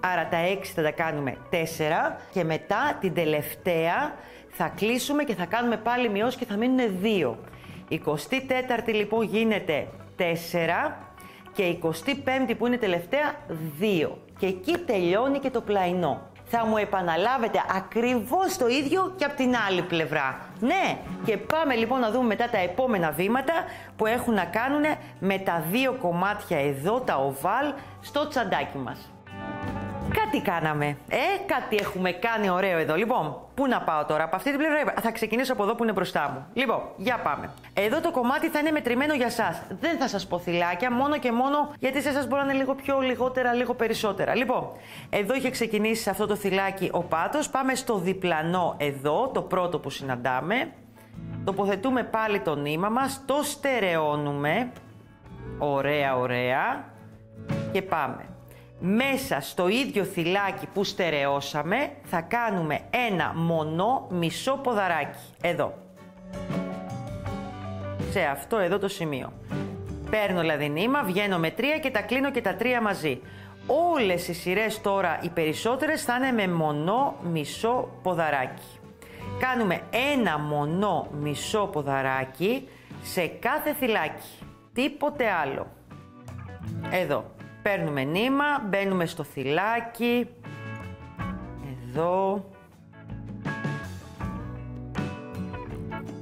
άρα τα 6 θα τα κάνουμε 4 και μετά την τελευταία θα κλείσουμε και θα κάνουμε πάλι μειώσεις και θα μείνουν 2. 24η λοιπόν γίνεται 4 και 25η που είναι τελευταία 2. Και εκεί τελειώνει και το πλαϊνό. Θα μου επαναλάβετε ακριβώς το ίδιο και από την άλλη πλευρά. Ναι, και πάμε λοιπόν να δούμε μετά τα επόμενα βήματα που έχουν να κάνουν με τα 2 κομμάτια εδώ, τα οβάλ, στο τσαντάκι μας. Κάτι κάναμε, κάτι έχουμε κάνει ωραίο εδώ. Λοιπόν, πού να πάω τώρα? Από αυτή την πλευρά θα ξεκινήσω από εδώ που είναι μπροστά μου. Λοιπόν, για πάμε. Εδώ το κομμάτι θα είναι μετρημένο για σας. Δεν θα σας πω θυλάκια, μόνο και μόνο γιατί σε εσάς μπορεί να είναι λίγο πιο λιγότερα, λίγο περισσότερα. Λοιπόν, εδώ είχε ξεκινήσει αυτό το θυλάκι ο πάτος. Πάμε στο διπλανό εδώ, το πρώτο που συναντάμε. Τοποθετούμε πάλι το νήμα μας, το στερεώνουμε. Ωραία, ωραία. Και πάμε. Μέσα στο ίδιο θυλάκι που στερεώσαμε θα κάνουμε ένα μονό μισό ποδαράκι. Εδώ. Σε αυτό εδώ το σημείο. Παίρνω δηλαδή νήμα, βγαίνω με 3 και τα κλείνω και τα 3 μαζί. Όλες οι σειρές τώρα, οι περισσότερες, θα είναι με μονό μισό ποδαράκι. Κάνουμε ένα μονό μισό ποδαράκι σε κάθε θυλάκι. Τίποτε άλλο. Εδώ. Παίρνουμε νήμα, μπαίνουμε στο θυλάκι, εδώ.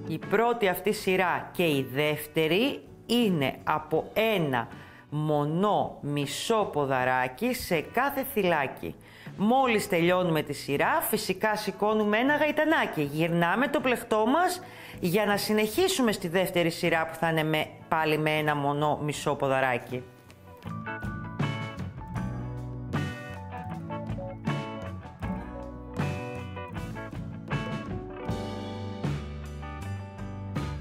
Η πρώτη αυτή σειρά και η δεύτερη είναι από ένα μονό μισό ποδαράκι σε κάθε θυλάκι. Μόλις τελειώνουμε τη σειρά, φυσικά σηκώνουμε ένα γαϊτανάκι, γυρνάμε το πλεχτό μας για να συνεχίσουμε στη δεύτερη σειρά που θα είναι πάλι με ένα μονό μισό ποδαράκι.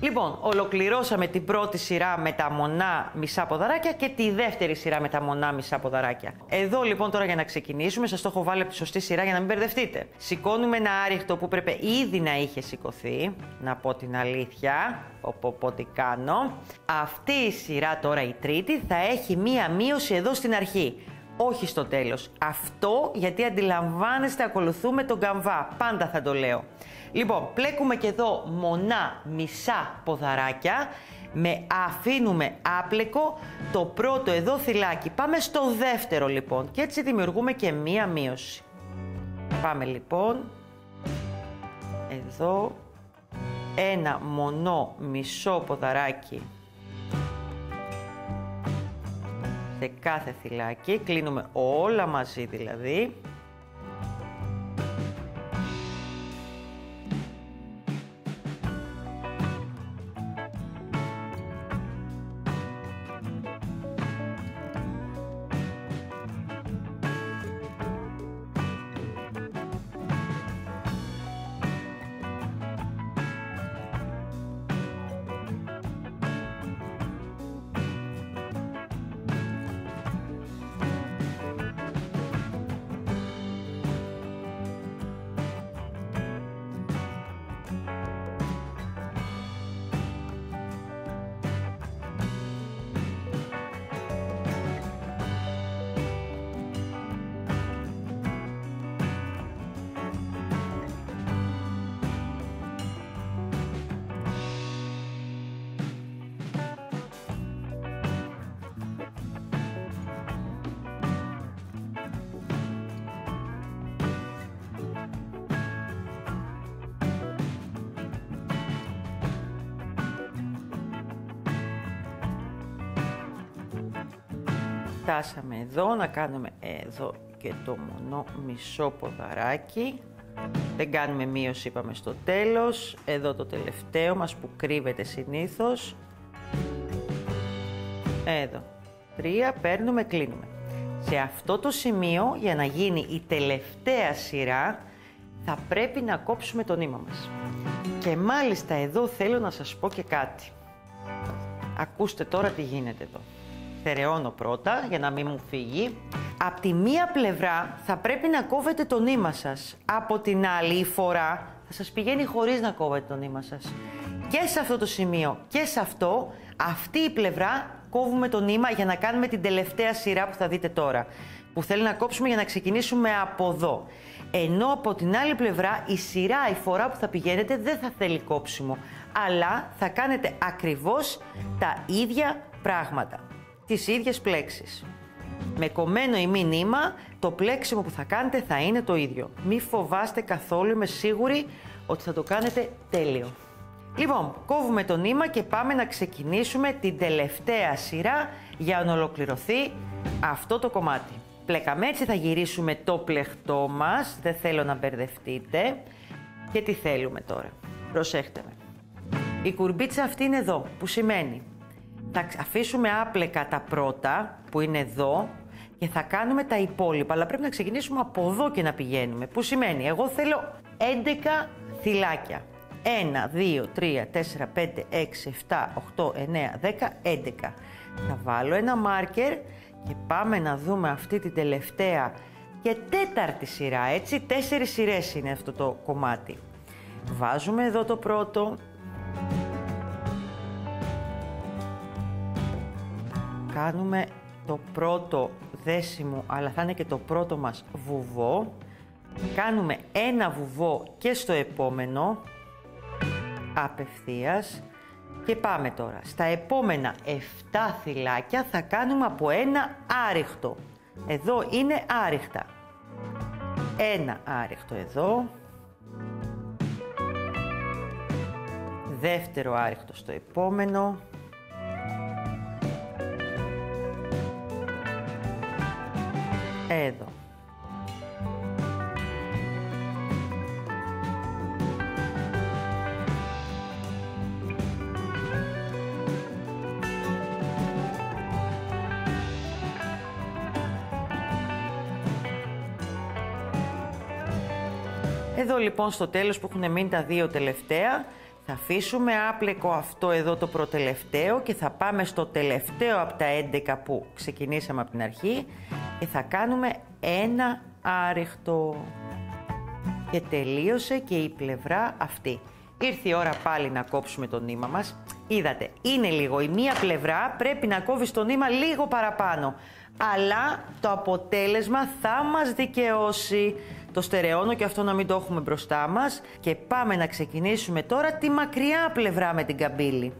Λοιπόν, ολοκληρώσαμε την πρώτη σειρά με τα μονά μισά ποδαράκια και τη δεύτερη σειρά με τα μονά μισά ποδαράκια. Εδώ λοιπόν τώρα για να ξεκινήσουμε, σας το έχω βάλει από τη σωστή σειρά για να μην μπερδευτείτε. Σηκώνουμε ένα άριχτο που πρέπει ήδη να είχε σηκωθεί, να πω την αλήθεια, ό,τι κάνω. Αυτή η σειρά τώρα η τρίτη θα έχει μία μείωση εδώ στην αρχή. Όχι στο τέλος. Αυτό γιατί αντιλαμβάνεστε, ακολουθούμε τον καμβά. Πάντα θα το λέω. Λοιπόν, πλέκουμε και εδώ μονά μισά ποδαράκια. Αφήνουμε άπλεκο το πρώτο εδώ θυλάκι. Πάμε στο δεύτερο λοιπόν και έτσι δημιουργούμε και μία μείωση. Πάμε λοιπόν. Εδώ. Ένα μονό μισό ποδαράκι σε κάθε θυλάκι, κλείνουμε όλα μαζί δηλαδή. Φτάσαμε εδώ, να κάνουμε εδώ και το μονό μισό ποδαράκι. Δεν κάνουμε μείωση, είπαμε στο τέλος. Εδώ το τελευταίο μας που κρύβεται συνήθως. Εδώ. 3, παίρνουμε, κλείνουμε. Σε αυτό το σημείο, για να γίνει η τελευταία σειρά, θα πρέπει να κόψουμε το νήμα μας. Και μάλιστα εδώ θέλω να σας πω και κάτι. Ακούστε τώρα τι γίνεται εδώ. Στερεώνω πρώτα για να μην μου φύγει. Από τη μία πλευρά θα πρέπει να κόβετε το νήμα σας. Από την άλλη η φορά θα σας πηγαίνει χωρίς να κόβετε το νήμα σας. Και σε αυτό το σημείο και σε αυτό, αυτή η πλευρά κόβουμε το νήμα για να κάνουμε την τελευταία σειρά που θα δείτε τώρα. Που θέλει να κόψουμε για να ξεκινήσουμε από εδώ. Ενώ από την άλλη πλευρά η σειρά, η φορά που θα πηγαίνετε δεν θα θέλει κόψιμο. Αλλά θα κάνετε ακριβώς τα ίδια πράγματα. Τις ίδιες πλέξεις. Με κομμένο ή μη νήμα, το πλέξιμο που θα κάνετε θα είναι το ίδιο. Μη φοβάστε καθόλου, είμαι σίγουρη ότι θα το κάνετε τέλειο. Λοιπόν, κόβουμε το νήμα και πάμε να ξεκινήσουμε την τελευταία σειρά για να ολοκληρωθεί αυτό το κομμάτι. Πλέκαμε έτσι, θα γυρίσουμε το πλεχτό μας, δεν θέλω να μπερδευτείτε. Και τι θέλουμε τώρα, προσέχτε με. Η κουρμπίτσα αυτή είναι εδώ, που σημαίνει θα αφήσουμε άπλεκα τα πρώτα που είναι εδώ και θα κάνουμε τα υπόλοιπα, αλλά πρέπει να ξεκινήσουμε από εδώ και να πηγαίνουμε. Που σημαίνει, εγώ θέλω 11 θυλάκια. 1, 2, 3, 4, 5, 6, 7, 8, 9, 10, 11. Θα βάλω ένα μάρκερ και πάμε να δούμε αυτή την τελευταία και τέταρτη σειρά, έτσι. 4 σειρές είναι αυτό το κομμάτι. Βάζουμε εδώ το πρώτο. Κάνουμε το πρώτο δέσιμο, αλλά θα είναι και το πρώτο μας βουβό. Κάνουμε ένα βουβό και στο επόμενο, απευθείας. Και πάμε τώρα. Στα επόμενα 7 θυλάκια θα κάνουμε από ένα άριχτο. Εδώ είναι άριχτα. Ένα άριχτο εδώ. Δεύτερο άριχτο στο επόμενο. Εδώ. Εδώ λοιπόν στο τέλος που έχουν μείνει τα 2 τελευταία, θα αφήσουμε άπλεκο αυτό εδώ το προτελευταίο και θα πάμε στο τελευταίο από τα 11 που ξεκινήσαμε από την αρχή και θα κάνουμε ένα άριχτο. Και τελείωσε και η πλευρά αυτή. Ήρθε η ώρα πάλι να κόψουμε το νήμα μας. Είδατε, είναι λίγο. Η μία πλευρά πρέπει να κόβεις το νήμα λίγο παραπάνω. Αλλά το αποτέλεσμα θα μας δικαιώσει. Το στερεώνω και αυτό να μην το έχουμε μπροστά μας. Και πάμε να ξεκινήσουμε τώρα τη μακριά πλευρά με την καμπύλη.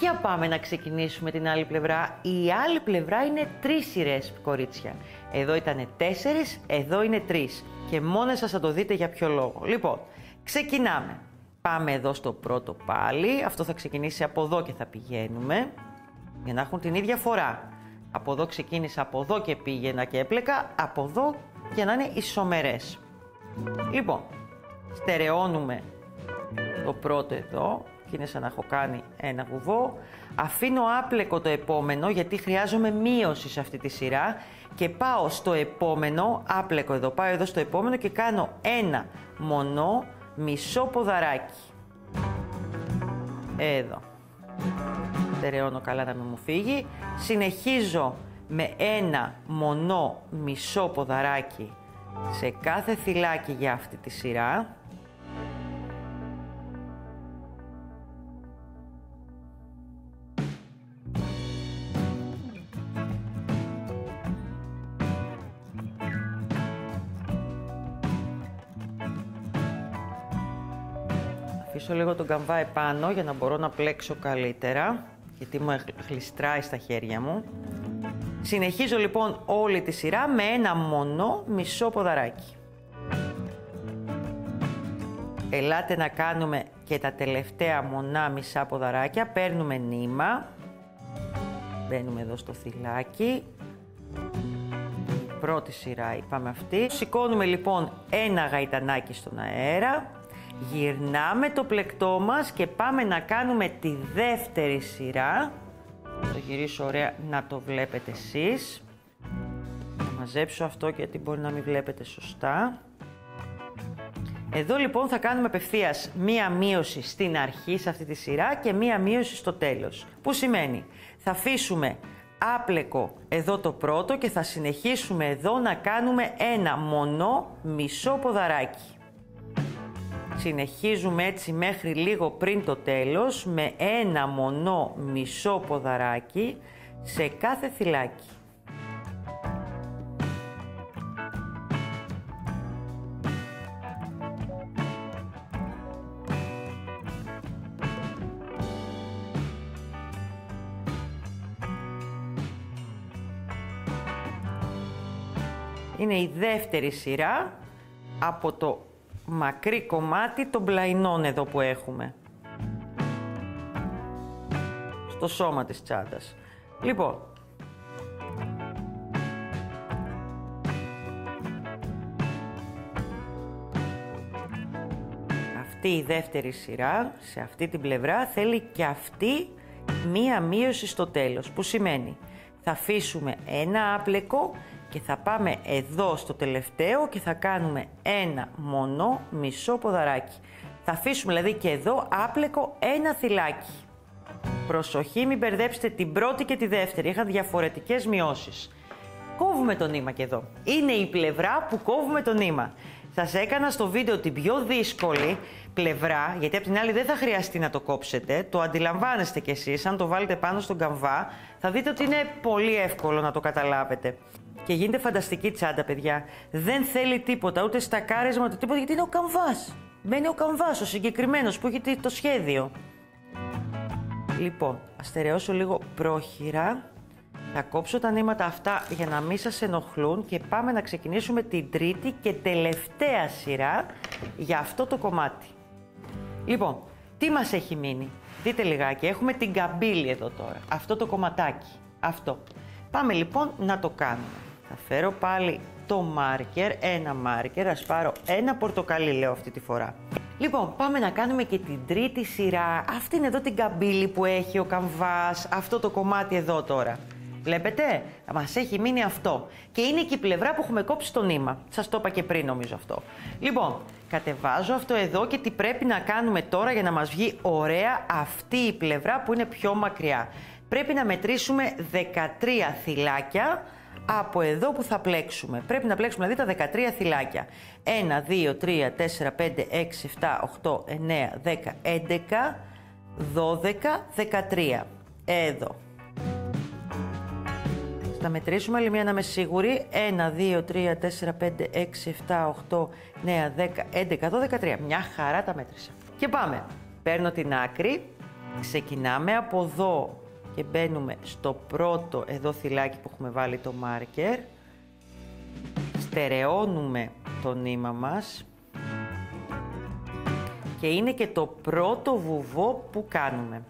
Για πάμε να ξεκινήσουμε την άλλη πλευρά. Η άλλη πλευρά είναι 3 σειρές, κορίτσια. Εδώ ήταν 4, εδώ είναι 3. Και μόνες σας θα το δείτε για ποιο λόγο. Λοιπόν, Ξεκινάμε. Πάμε εδώ στο πρώτο πάλι. Αυτό θα ξεκινήσει από εδώ και θα πηγαίνουμε. Για να έχουν την ίδια φορά. Από εδώ ξεκίνησα, από εδώ και πήγαινα και έπλεκα. Από εδώ για να είναι ισομερές. Λοιπόν, στερεώνουμε το πρώτο εδώ. Και είναι σαν να έχω κάνει ένα βουβό. Αφήνω άπλεκο το επόμενο γιατί χρειάζομαι μείωση σε αυτή τη σειρά. Και πάω στο επόμενο, άπλεκο εδώ, πάω εδώ στο επόμενο και κάνω ένα μονό μισό ποδαράκι. Εδώ. Στερεώνω καλά να μην μου φύγει. Συνεχίζω με ένα μονό μισό ποδαράκι σε κάθε θυλάκι για αυτή τη σειρά. Αφήσω λίγο τον καμβά επάνω για να μπορώ να πλέξω καλύτερα, γιατί μου γλιστράει στα χέρια μου. Συνεχίζω λοιπόν όλη τη σειρά με ένα μονό μισό ποδαράκι. Ελάτε να κάνουμε και τα τελευταία μονά μισά ποδαράκια. Παίρνουμε νήμα. Μπαίνουμε εδώ στο θυλάκι. Η πρώτη σειρά είπαμε αυτή. Σηκώνουμε λοιπόν ένα γαϊτανάκι στον αέρα. Γυρνάμε το πλεκτό μας και πάμε να κάνουμε τη δεύτερη σειρά. Θα το γυρίσω ωραία να το βλέπετε εσείς. Θα μαζέψω αυτό γιατί μπορεί να μην βλέπετε σωστά. Εδώ λοιπόν θα κάνουμε απευθείας μία μείωση στην αρχή σε αυτή τη σειρά και μία μείωση στο τέλος. Που σημαίνει θα αφήσουμε άπλεκο εδώ το πρώτο και θα συνεχίσουμε εδώ να κάνουμε ένα μονό μισό ποδαράκι. Συνεχίζουμε έτσι μέχρι λίγο πριν το τέλος με ένα μονό μισό ποδαράκι σε κάθε θυλάκι. Είναι η δεύτερη σειρά από το μακρύ κομμάτι των πλαϊνών εδώ που έχουμε. Στο σώμα της τσάντας. Λοιπόν. Αυτή η δεύτερη σειρά, σε αυτή την πλευρά, θέλει και αυτή μία μείωση στο τέλος. Που σημαίνει, θα αφήσουμε ένα άπλεκο και θα πάμε εδώ στο τελευταίο και θα κάνουμε ένα μονό μισό ποδαράκι. Θα αφήσουμε δηλαδή και εδώ άπλεκο ένα θυλάκι. Προσοχή, μην μπερδέψετε την πρώτη και τη δεύτερη, είχαν διαφορετικές μειώσεις. Κόβουμε το νήμα και εδώ. Είναι η πλευρά που κόβουμε το νήμα. Σας έκανα στο βίντεο την πιο δύσκολη πλευρά, γιατί από την άλλη δεν θα χρειαστεί να το κόψετε. Το αντιλαμβάνεστε κι εσείς, αν το βάλετε πάνω στον καμβά, θα δείτε ότι είναι πολύ εύκολο να το καταλάβετε. Και γίνεται φανταστική τσάντα, παιδιά. Δεν θέλει τίποτα, ούτε στακάρισμα, ούτε τίποτα, γιατί είναι ο καμβάς. Μπαίνει ο καμβάς, ο συγκεκριμένος που έχει το σχέδιο. Λοιπόν, ας στερεώσω λίγο πρόχειρα. Θα κόψω τα νήματα αυτά για να μην σας ενοχλούν και πάμε να ξεκινήσουμε την τρίτη και τελευταία σειρά για αυτό το κομμάτι. Λοιπόν, τι μας έχει μείνει? Δείτε λιγάκι, έχουμε την καμπύλη εδώ τώρα, αυτό το κομματάκι, αυτό. Πάμε λοιπόν να το κάνουμε. Θα φέρω πάλι το μάρκερ, ένα μάρκερ, ας πάρω ένα πορτοκαλί λέω αυτή τη φορά. Λοιπόν, πάμε να κάνουμε και την τρίτη σειρά. Αυτή είναι εδώ την καμπύλη που έχει ο καμβάς, αυτό το κομμάτι εδώ τώρα. Βλέπετε, μας έχει μείνει αυτό. Και είναι και η πλευρά που έχουμε κόψει το νήμα. Σας το είπα και πριν νομίζω αυτό. Λοιπόν, κατεβάζω αυτό εδώ και τι πρέπει να κάνουμε τώρα για να μας βγει ωραία αυτή η πλευρά που είναι πιο μακριά. Πρέπει να μετρήσουμε 13 θυλάκια από εδώ που θα πλέξουμε. Πρέπει να πλέξουμε δηλαδή τα 13 θυλάκια. 1, 2, 3, 4, 5, 6, 7, 8, 9, 10, 11, 12, 13. Εδώ. Θα μετρήσουμε άλλη μία να είμαι σίγουρη. 1, 2, 3, 4, 5, 6, 7, 8, 9, 10, 11, 12, 13. Μια χαρά τα μέτρησα. Και πάμε. Παίρνω την άκρη. Ξεκινάμε από εδώ και μπαίνουμε στο πρώτο εδώ θυλάκι που έχουμε βάλει το μάρκερ. Στερεώνουμε το νήμα μας. και είναι και το πρώτο βουβό που κάνουμε.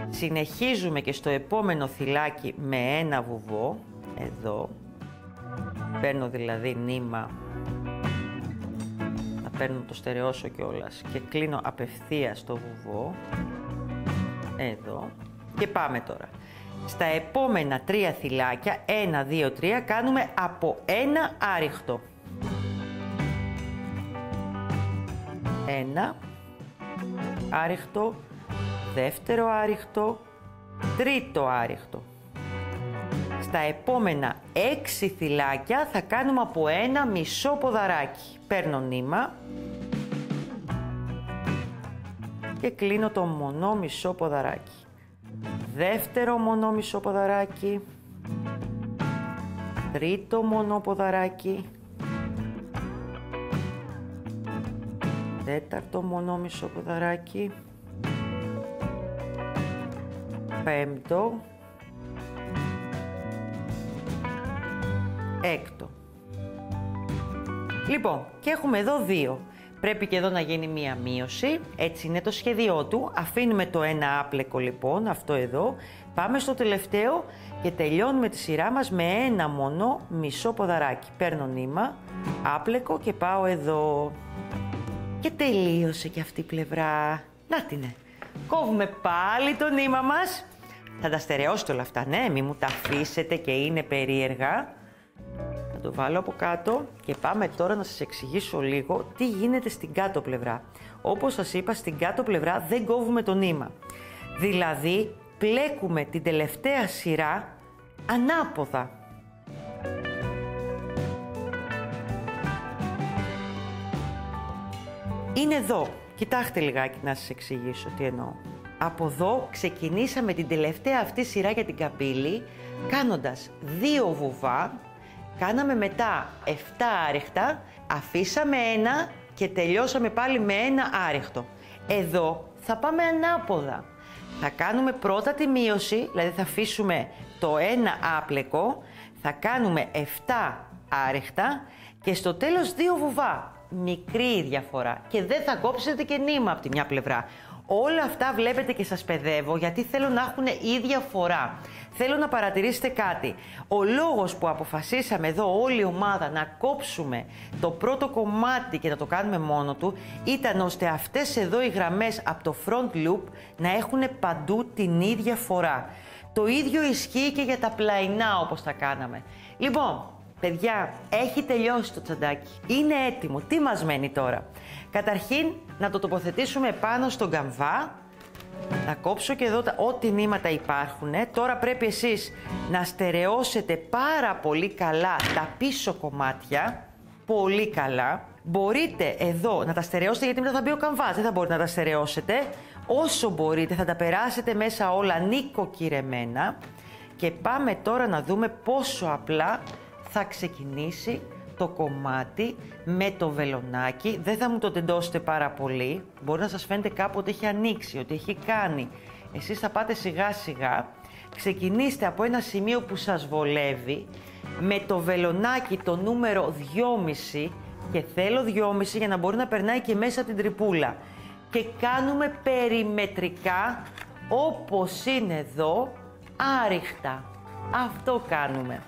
Συνεχίζουμε και στο επόμενο θυλάκι με ένα βουβό, εδώ. Παίρνω δηλαδή νήμα, θα παίρνω το στερεώσω κιόλας και κλείνω απευθείας το βουβό, εδώ. Και πάμε τώρα. Στα επόμενα 3 θυλάκια, 1, 2, 3, κάνουμε από ένα άριχτο. 1 άριχτο, δεύτερο άριχτο, τρίτο άριχτο. Στα επόμενα 6 θυλάκια θα κάνουμε από ένα μισό ποδαράκι. Παίρνω νήμα και κλείνω το μονό μισό ποδαράκι. Δεύτερο μονό μισό ποδαράκι, τρίτο μονό ποδαράκι, τέταρτο μονό μισό ποδαράκι, πέμπτο, έκτο. Λοιπόν, και έχουμε εδώ 2. Πρέπει και εδώ να γίνει μία μείωση, έτσι είναι το σχέδιό του. Αφήνουμε το ένα άπλεκο λοιπόν, αυτό εδώ. Πάμε στο τελευταίο και τελειώνουμε τη σειρά μας με ένα μονό μισό ποδαράκι. Παίρνω νήμα, άπλεκο και πάω εδώ. Και τελείωσε και αυτή η πλευρά. Να την ναι. Κόβουμε πάλι το νήμα μας. Θα τα στερεώσετε όλα αυτά, ναι, μη μου τα αφήσετε και είναι περίεργα. Θα το βάλω από κάτω και πάμε τώρα να σας εξηγήσω λίγο τι γίνεται στην κάτω πλευρά. Όπως σας είπα, στην κάτω πλευρά δεν κόβουμε το νήμα. Δηλαδή, πλέκουμε την τελευταία σειρά ανάποδα. Είναι εδώ. Κοιτάξτε λιγάκι να σας εξηγήσω τι εννοώ. Από εδώ ξεκινήσαμε την τελευταία αυτή σειρά για την καμπύλη, κάνοντας 2 βουβά. Κάναμε μετά 7 άριχτα, αφήσαμε ένα και τελειώσαμε πάλι με ένα άριχτο. Εδώ θα πάμε ανάποδα. Θα κάνουμε πρώτα τη μείωση, δηλαδή θα αφήσουμε το ένα άπλεκο, θα κάνουμε 7 άριχτα και στο τέλος 2 βουβά. Μικρή διαφορά και δεν θα κόψετε και νήμα από τη μια πλευρά. Όλα αυτά βλέπετε και σας παιδεύω γιατί θέλω να έχουν ίδια φορά. Θέλω να παρατηρήσετε κάτι. Ο λόγος που αποφασίσαμε εδώ όλη η ομάδα να κόψουμε το πρώτο κομμάτι και να το κάνουμε μόνο του ήταν ώστε αυτές εδώ οι γραμμές από το front loop να έχουν παντού την ίδια φορά. Το ίδιο ισχύει και για τα πλαϊνά όπως τα κάναμε. Λοιπόν, παιδιά, έχει τελειώσει το τσαντάκι. Είναι έτοιμο. Τι μας μένει τώρα? Καταρχήν, να το τοποθετήσουμε πάνω στον καμβά. Να κόψω και εδώ ό,τι νήματα υπάρχουν. Τώρα πρέπει εσείς να στερεώσετε πάρα πολύ καλά τα πίσω κομμάτια. Πολύ καλά. Μπορείτε εδώ να τα στερεώσετε γιατί μετά θα μπει ο καμβάς. Δεν θα μπορείτε να τα στερεώσετε. Όσο μπορείτε θα τα περάσετε μέσα όλα νοικοκυρεμένα. Και πάμε τώρα να δούμε πόσο απλά θα ξεκινήσει το κομμάτι με το βελονάκι. Δεν θα μου το τεντώσετε πάρα πολύ. Μπορεί να σας φαίνεται κάπου ότι έχει ανοίξει, ότι έχει κάνει. Εσείς θα πάτε σιγά σιγά. Ξεκινήστε από ένα σημείο που σας βολεύει με το βελονάκι το νούμερο 2,5 και θέλω 2,5 για να μπορεί να περνάει και μέσα την τρυπούλα. Και κάνουμε περιμετρικά όπως είναι εδώ, άριχτα. Αυτό κάνουμε.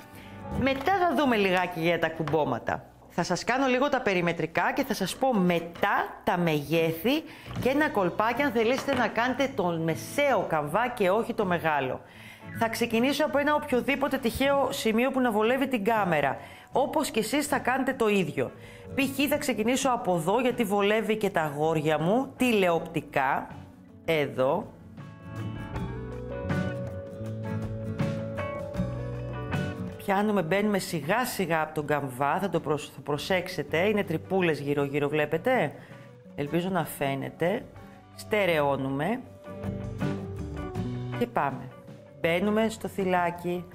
Μετά θα δούμε λιγάκι για τα κουμπώματα. Θα σας κάνω λίγο τα περιμετρικά και θα σας πω μετά τα μεγέθη και ένα κολπάκι αν θελήσετε να κάνετε τον μεσαίο καμβά και όχι το μεγάλο. Θα ξεκινήσω από ένα οποιοδήποτε τυχαίο σημείο που να βολεύει την κάμερα. Όπως και εσείς θα κάνετε το ίδιο. Π.χ. θα ξεκινήσω από εδώ γιατί βολεύει και τα αγόρια μου, τηλεοπτικά. Εδώ. Πιάνουμε, μπαίνουμε σιγά σιγά από τον καμβά, θα προσέξετε, είναι τρυπούλες γύρω γύρω, βλέπετε. Ελπίζω να φαίνεται. Στερεώνουμε και πάμε. Μπαίνουμε στο θυλάκι,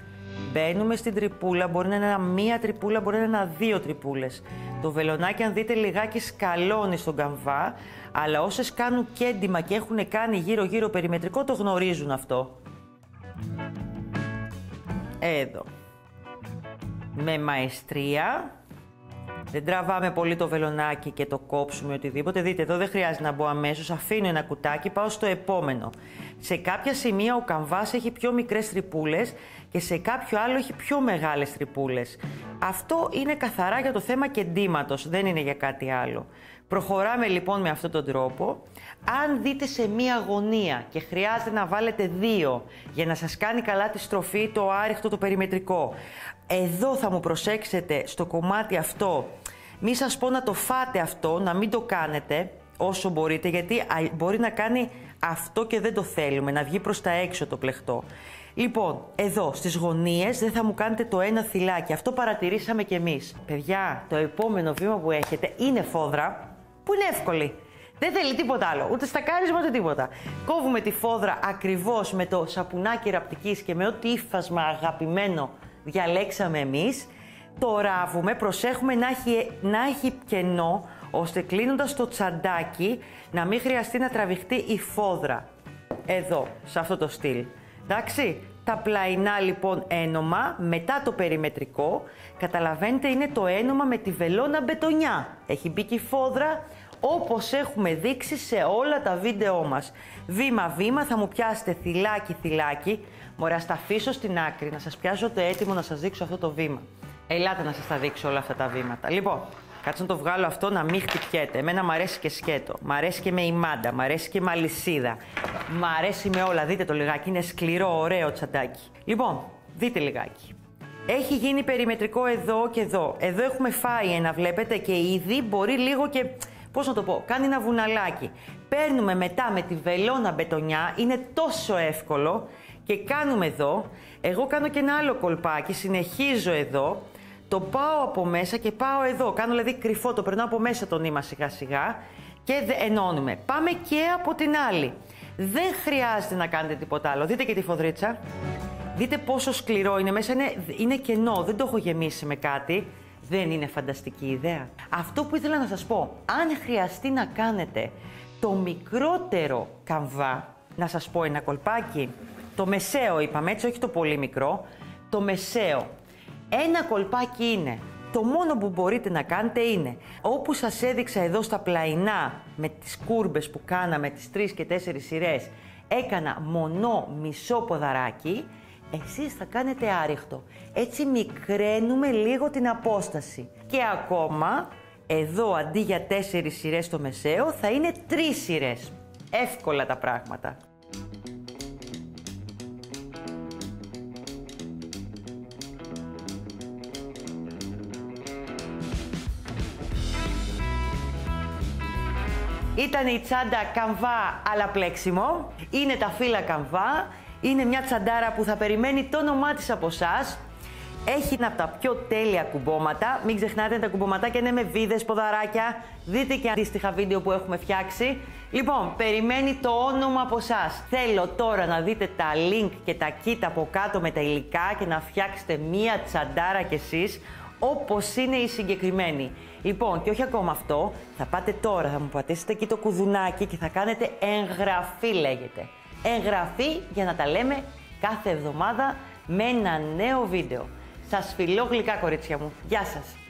μπαίνουμε στην τρυπούλα, μπορεί να είναι μία τρυπούλα, μπορεί να είναι 2 τρυπούλες. Το βελονάκι αν δείτε λιγάκι σκαλώνει στον καμβά, αλλά όσες κάνουν κέντημα και έχουν κάνει γύρω γύρω περιμετρικό το γνωρίζουν αυτό. Εδώ. Με μαεστρία Δεν τραβάμε πολύ το βελονάκι και το κόψουμε οτιδήποτε. Δείτε, εδώ δεν χρειάζεται να μπω αμέσως. Αφήνω ένα κουτάκι, πάω στο επόμενο. Σε κάποια σημεία ο καμβάς έχει πιο μικρές τρυπούλες και σε κάποιο άλλο έχει πιο μεγάλες τρυπούλες. Αυτό είναι καθαρά για το θέμα κεντήματος, δεν είναι για κάτι άλλο. Προχωράμε λοιπόν με αυτόν τον τρόπο. Αν δείτε σε μία γωνία και χρειάζεται να βάλετε 2 για να σας κάνει καλά τη στροφή, το άριχτο, το περιμετρικό, εδώ θα μου προσέξετε στο κομμάτι αυτό, μη σας πω να το φάτε αυτό, να μην το κάνετε όσο μπορείτε, γιατί μπορεί να κάνει αυτό και δεν το θέλουμε, να βγει προς τα έξω το πλεχτό. Λοιπόν, εδώ στις γωνίες δεν θα μου κάνετε το ένα θυλάκι, αυτό παρατηρήσαμε κι εμείς. Παιδιά, το επόμενο βήμα που έχετε είναι φόδρα, που είναι εύκολη. Δεν θέλει τίποτα άλλο, ούτε στακάρισμα ούτε τίποτα. Κόβουμε τη φόδρα ακριβώς με το σαπουνάκι ραπτικής και με ό,τι ύφασμα αγαπημένο διαλέξαμε εμείς. Το ράβουμε, προσέχουμε να έχει κενό, ώστε κλείνοντας το τσαντάκι να μην χρειαστεί να τραβηχτεί η φόδρα. Εδώ, σε αυτό το στυλ. Εντάξει, τα πλαϊνά λοιπόν ένομα, μετά το περιμετρικό, καταλαβαίνετε είναι το ένομα με τη βελόνα μπετονιά. Έχει μπει και η φόδρα, όπως έχουμε δείξει σε όλα τα βίντεό μας. Βήμα-βήμα θα μου πιάσετε θυλάκι-θυλάκι. Μωρέ, ας τα αφήσω στην άκρη, να σας πιάσω το έτοιμο να σας δείξω αυτό το βήμα. Ελάτε να σας τα δείξω όλα αυτά τα βήματα. Λοιπόν, κάτσε να το βγάλω αυτό να μην χτυπιέται. Εμένα μ' αρέσει και σκέτο, μ' αρέσει και με ημάντα, μ' αρέσει και με αλυσίδα. Μ' αρέσει με όλα, δείτε το λιγάκι, είναι σκληρό, ωραίο τσαντάκι. Λοιπόν, δείτε λιγάκι. Έχει γίνει περιμετρικό εδώ και εδώ. Εδώ έχουμε φάει ένα, βλέπετε, και ήδη μπορεί λίγο και, πώς να το πω, κάνει ένα βουναλάκι. Παίρνουμε μετά με τη βελόνα μπετονιά, είναι τόσο εύκολο και κάνουμε εδώ. Εγώ κάνω και ένα άλλο κολπάκι, συνεχίζω εδώ, το πάω από μέσα και πάω εδώ. Κάνω δηλαδή κρυφό, το περνάω από μέσα το νήμα σιγά σιγά και ενώνουμε. Πάμε και από την άλλη. Δεν χρειάζεται να κάνετε τίποτα άλλο. Δείτε και τη φοδρίτσα. Δείτε πόσο σκληρό είναι μέσα, είναι κενό, δεν το έχω γεμίσει με κάτι. Δεν είναι φανταστική ιδέα? Αυτό που ήθελα να σας πω, αν χρειαστεί να κάνετε το μικρότερο καμβά, να σας πω ένα κολπάκι, το μεσαίο είπαμε έτσι, όχι το πολύ μικρό, το μεσαίο. Ένα κολπάκι είναι, το μόνο που μπορείτε να κάνετε είναι, όπου σας έδειξα εδώ στα πλαϊνά με τις κούρμπες που κάναμε, τις 3 και 4 σειρές, έκανα μονό μισό ποδαράκι, εσείς θα κάνετε άριχτο. Έτσι μικραίνουμε λίγο την απόσταση. Και ακόμα, εδώ αντί για 4 σειρές στο μεσαίο, θα είναι 3 σειρές. Εύκολα τα πράγματα. Ήταν η τσάντα καμβά αλλά πλέξιμο. Είναι τα φύλλα καμβά. Είναι μια τσαντάρα που θα περιμένει το όνομά της από εσάς. Έχει ένα από τα πιο τέλεια κουμπώματα. Μην ξεχνάτε, τα κουμπωματάκια είναι με βίδες, ποδαράκια. Δείτε και αντίστοιχα βίντεο που έχουμε φτιάξει. Λοιπόν, περιμένει το όνομα από εσάς. Θέλω τώρα να δείτε τα link και τα kit από κάτω με τα υλικά και να φτιάξετε μία τσαντάρα κι εσείς, όπως είναι η συγκεκριμένη. Λοιπόν, και όχι ακόμα αυτό, θα πάτε τώρα, θα μου πατήσετε εκεί το κουδουνάκι και θα κάνετε εγγραφή, λέγεται. Εγγραφή για να τα λέμε κάθε εβδομάδα με ένα νέο βίντεο. Σας φιλώ γλυκά, κορίτσια μου. Γεια σας!